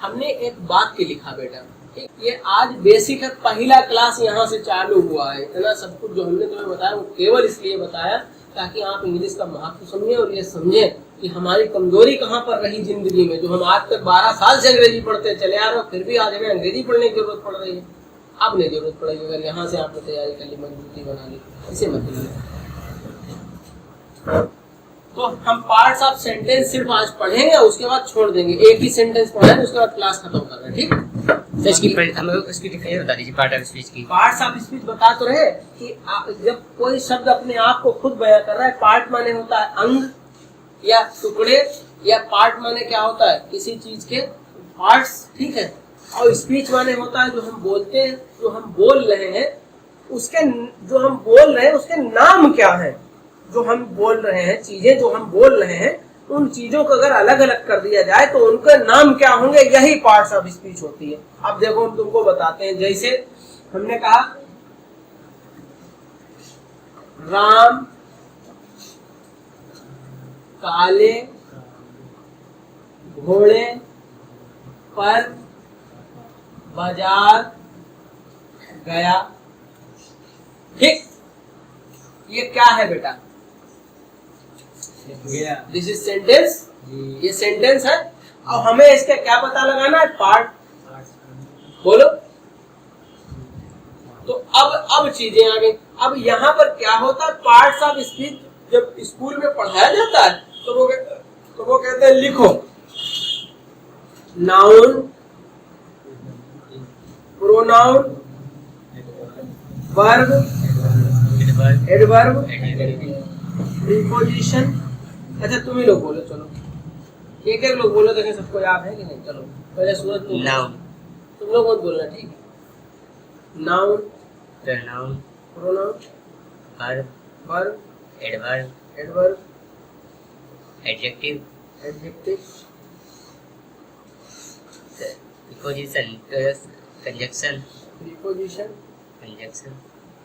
हमने एक वाक्य लिखा बेटा, ठीक। ये आज बेसिक है, पहला क्लास यहाँ से चालू हुआ है। इतना सब कुछ जो हमने तुम्हें बताया वो केवल इसलिए बताया ताकि आप इंग्लिश का महत्व समझें और ये समझें कि हमारी कमजोरी कहाँ पर रही जिंदगी में। जो हम आज तक 12 साल से अंग्रेजी पढ़ते चले आ रहे हो, फिर भी आज हमें अंग्रेजी पढ़ने की जरूरत पड़ रही है। अब नहीं जरूरत पड़ेगी अगर यहाँ से आपने तैयारी कर ली, मजबूती बना ली, इसे मतलब। तो हम पार्ट्स ऑफ सेंटेंस सिर्फ आज पढ़ेंगे, उसके बाद छोड़ देंगे। एक ही सेंटेंस पढ़ेंगे, उसके बाद क्लास खत्म कर रहे हैं, ठीक। तो इसकी हमें उसकी डिफाइन बता दीजिए, पार्ट ऑफ स्पीच की। पार्ट्स ऑफ स्पीच बता तो रहे कि जब कोई शब्द अपने आप को खुद बयां कर रहा है, पार्ट माने होता है अंग या टुकड़े, या पार्ट माने क्या होता है, किसी चीज के पार्ट्स, ठीक है। और स्पीच माने होता है जो हम बोलते हैं, जो हम बोल रहे हैं, उसके जो हम बोल रहे हैं उसके नाम क्या है। जो हम बोल रहे हैं, चीजें जो हम बोल रहे हैं, उन चीजों को अगर अलग अलग कर दिया जाए तो उनके नाम क्या होंगे, यही पार्ट्स ऑफ स्पीच होती है। अब देखो हम तुमको बताते हैं। जैसे हमने कहा राम काले घोड़े पर बाजार गया, ठीक। ये क्या है बेटा, दिस इज सेंटेंस, ये सेंटेंस है। अब हमें इसका क्या पता लगाना है, पार्ट, बोलो। तो अब चीजें आ गई। अब यहाँ पर क्या होता है, पार्ट्स ऑफ स्पीच जब स्कूल में पढ़ाया जाता है तो वो कहते हैं लिखो noun, pronoun, verb, adverb, preposition. अच्छा तुम ही लोग बोलो, चलो एक एक लोग बोलो, देखें सबको याद है कि नहीं। चलो पहले सूरज तुम लोग मत बोलना, ठीक है। Noun, pronoun, verb, adverb, adjective, preposition, conjunction,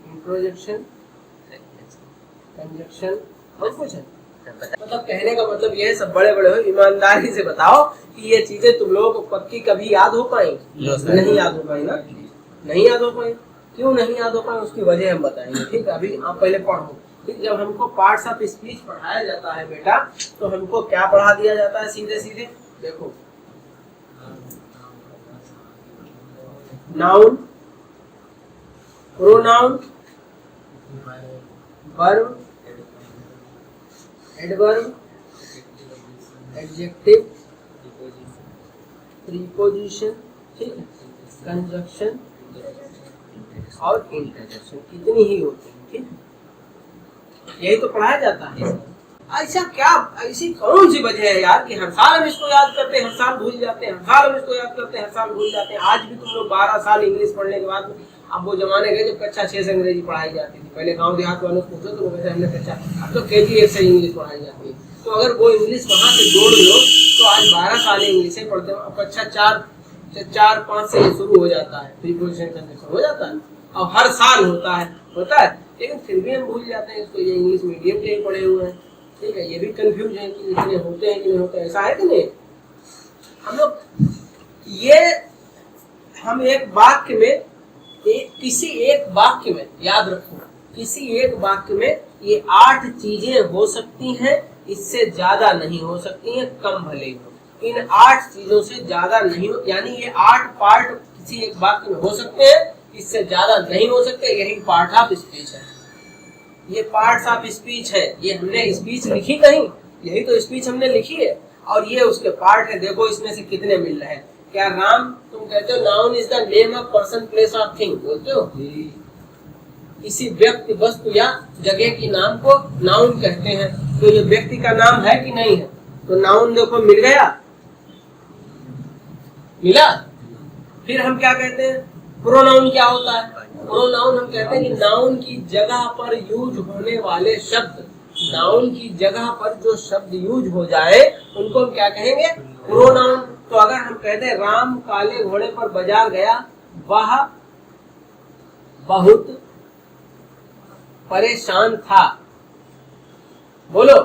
interjection, conjunction, और कुछ है। मतलब कहने का मतलब ये है, सब बड़े बड़े हो, ईमानदारी से बताओ कि ये चीजें तुम लोगों को पक्की कभी याद हो पाई? नहीं याद हो पाई ना, नहीं याद हो पाई। क्यों नहीं याद हो पाए, उसकी वजह हम बताएंगे, ठीक। अभी आप पहले पढ़ो, ठीक। जब हमको पार्ट्स ऑफ स्पीच पढ़ाया जाता है बेटा, तो हमको क्या पढ़ा दिया जाता है, सीधे सीधे देखो, noun, pronoun, verb, adverb, adjective, preposition, ठीक है, कंजक्शन और इंटरजेक्शन। कितनी ही होती है, ठीक। यही तो पढ़ाया जाता है। ऐसा क्या, ऐसी कौन सी वजह है यार कि हर साल हम इसको याद करते हैं, हर साल भूल जाते हैं, हर साल हम इसको याद करते हैं, हर साल भूल जाते हैं। आज भी तुम लोग 12 साल इंग्लिश पढ़ने के बाद, अब वो जमाने गए जब कक्षा 6 से अंग्रेजी पढ़ाई जाती थी। पहले गांव देहात वालों को पूछो तो वो कहते हमने कक्षा, अब तो KG 1 से इंग्लिश पढ़ाई जाती है। तो अगर वो इंग्लिश वहाँ से जोड़ लो तो आज 12 साल इंग्लिश पढ़ते हो। अब कक्षा 4-5 से शुरू हो जाता है, प्रीपोजिशन कंजक्शन हो जाता है, और हर साल होता है, लेकिन फिर भी हम भूल जाते हैं इसको। ये इंग्लिश मीडियम के ही पढ़े हुए हैं, ठीक है। ये भी कंफ्यूज है कि इतने होते हैं कि नहीं होते, ऐसा है कि नहीं। हम लोग ये हम एक वाक्य में किसी एक वाक्य में, याद रखो, किसी एक वाक्य में ये 8 चीजें हो सकती हैं, इससे ज्यादा नहीं हो सकती हैं, कम भले ही हो। इन 8 चीजों से ज्यादा नहीं हो, यानी ये 8 पार्ट किसी एक वाक्य में हो सकते हैं, इससे ज्यादा नहीं हो सकते। यही पार्ट ऑफ स्पीच है, ये पार्ट्स ऑफ स्पीच है। ये हमने स्पीच लिखी कहीं, यही तो स्पीच हमने लिखी है, और ये उसके पार्ट है। देखो इसमें से कितने मिल रहे हैं। क्या राम, तुम कहते हो noun is the name of person, place और थिंग, बोलते हो? किसी व्यक्ति, वस्तु या जगह की नाम को नाउन कहते हैं। तो ये व्यक्ति का नाम है कि नहीं है? तो नाउन देखो मिल गया, मिला। फिर हम क्या कहते हैं? प्रोनाउन क्या होता है? प्रोनाउन हम कहते हैं कि नाउन की जगह पर यूज होने वाले शब्द, नाउन की जगह पर जो शब्द यूज हो जाए उनको हम क्या कहेंगे? प्रोनाउन। तो अगर हम कहते हैं राम काले घोड़े पर बाजार गया, वह बहुत परेशान था। बोलो,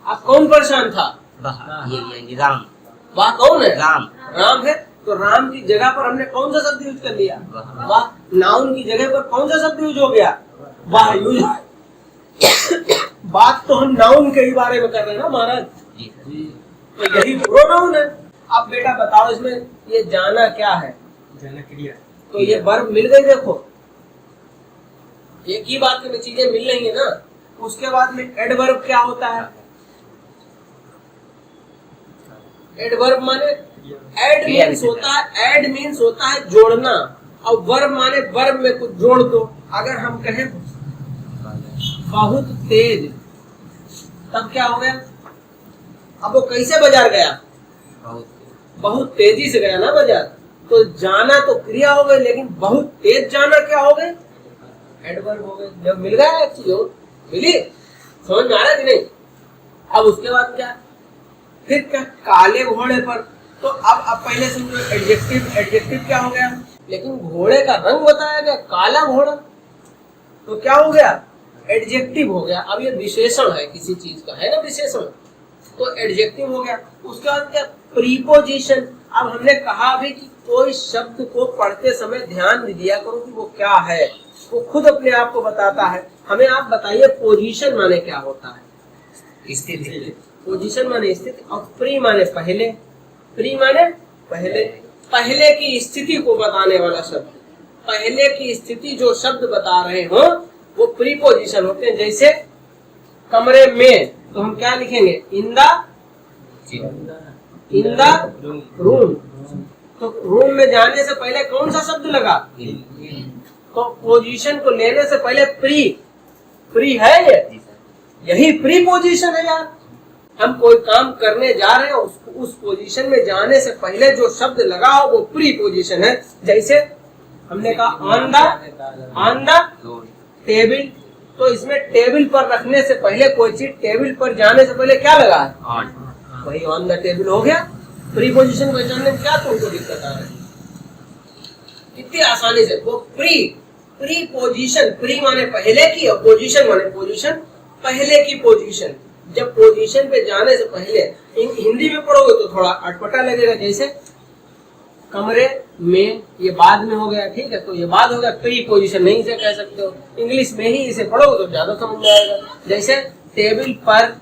आप कौन परेशान था? ये राम। वह कौन है? राम। राम है। तो राम की जगह पर हमने कौन सा शब्द यूज कर लिया? वह। नाउन की जगह पर कौन सा शब्द यूज हो गया? वह यूज। बात तो हम नाउन के ही बारे में कर रहे हैं ना महाराज। तो यही प्रोनाउन है। अब बेटा बताओ इसमें ये जाना क्या है? जाना क्रिया। तो ये वर्ब मिल गई। देखो एक ही बात में चीजें मिल रही है ना। उसके बाद में एडवर्ब क्या होता है? एडवर्ब माने एड मीन्स होता है, एड मीन्स होता है जोड़ना, और वर्ब माने वर्ब में कुछ जोड़ दो। अगर हम कहें बहुत तेज, तब क्या हो गया? अब वो कैसे बाजार गया? बहुत तेजी से गया ना बाजार। तो जाना तो क्रिया हो गई, लेकिन बहुत तेज जाना क्या हो गए? एडवर्ब हो गए। जब मिल गया एक चीज मिली, समझ में आ रहा है कि नहीं? अब उसके बाद क्या? फिर क्या? काले घोड़े पर। तो अब पहले समझो एडजेक्टिव, एडजेक्टिव क्या हो गया? लेकिन घोड़े का रंग बताया गया, काला घोड़ा, तो क्या हो गया? एडजेक्टिव हो गया। अब ये विशेषण है किसी चीज का, है ना विशेषण, तो एडजेक्टिव हो गया। उसके बाद क्या? प्रीपोजिशन। अब हमने कहा भी कि कोई शब्द को पढ़ते समय ध्यान दिया करो कि वो क्या है, वो खुद अपने आप को बताता है। हमें आप बताइए पोजीशन माने क्या होता है? स्थिति। पोजीशन माने स्थिति, और प्री माने पहले। प्री माने पहले, पहले की स्थिति को बताने वाला शब्द। पहले की स्थिति जो शब्द बता रहे हो वो प्रीपोजिशन होते हैं। जैसे कमरे में, तो हम क्या लिखेंगे? In the room. तो रूम में जाने से पहले कौन सा शब्द लगा? तो पोजीशन को लेने से पहले प्री है ये, यही प्री पोजीशन है यार। हम कोई काम करने जा रहे हैं, उस पोजीशन में जाने से पहले जो शब्द लगा हो वो प्री पोजीशन है। जैसे हमने कहा ऑन द टेबल, तो इसमें टेबल पर रखने से पहले, कोई चीज टेबल पर जाने से पहले क्या लगा है? वही ऑन द टेबल हो गया। प्री पोजीशन पहचानने में क्या तुमको दिक्कत आ रही है? कितनी आसानी से वो प्री पोजीशन। प्री माने पहले की, और पोजीशन माने पोजीशन, पहले की पोजीशन। जब पोजीशन पे जाने से पहले, हिंदी में पढ़ोगे तो थोड़ा अटपटा लगेगा। जैसे कमरे में, ये बाद में हो गया, ठीक है, तो ये बाद हो गया, प्री पोजीशन नहीं से कह सकते हो। इंग्लिश में ही इसे पढ़ोगे तो ज्यादा समझ में आएगा। जैसे टेबल पर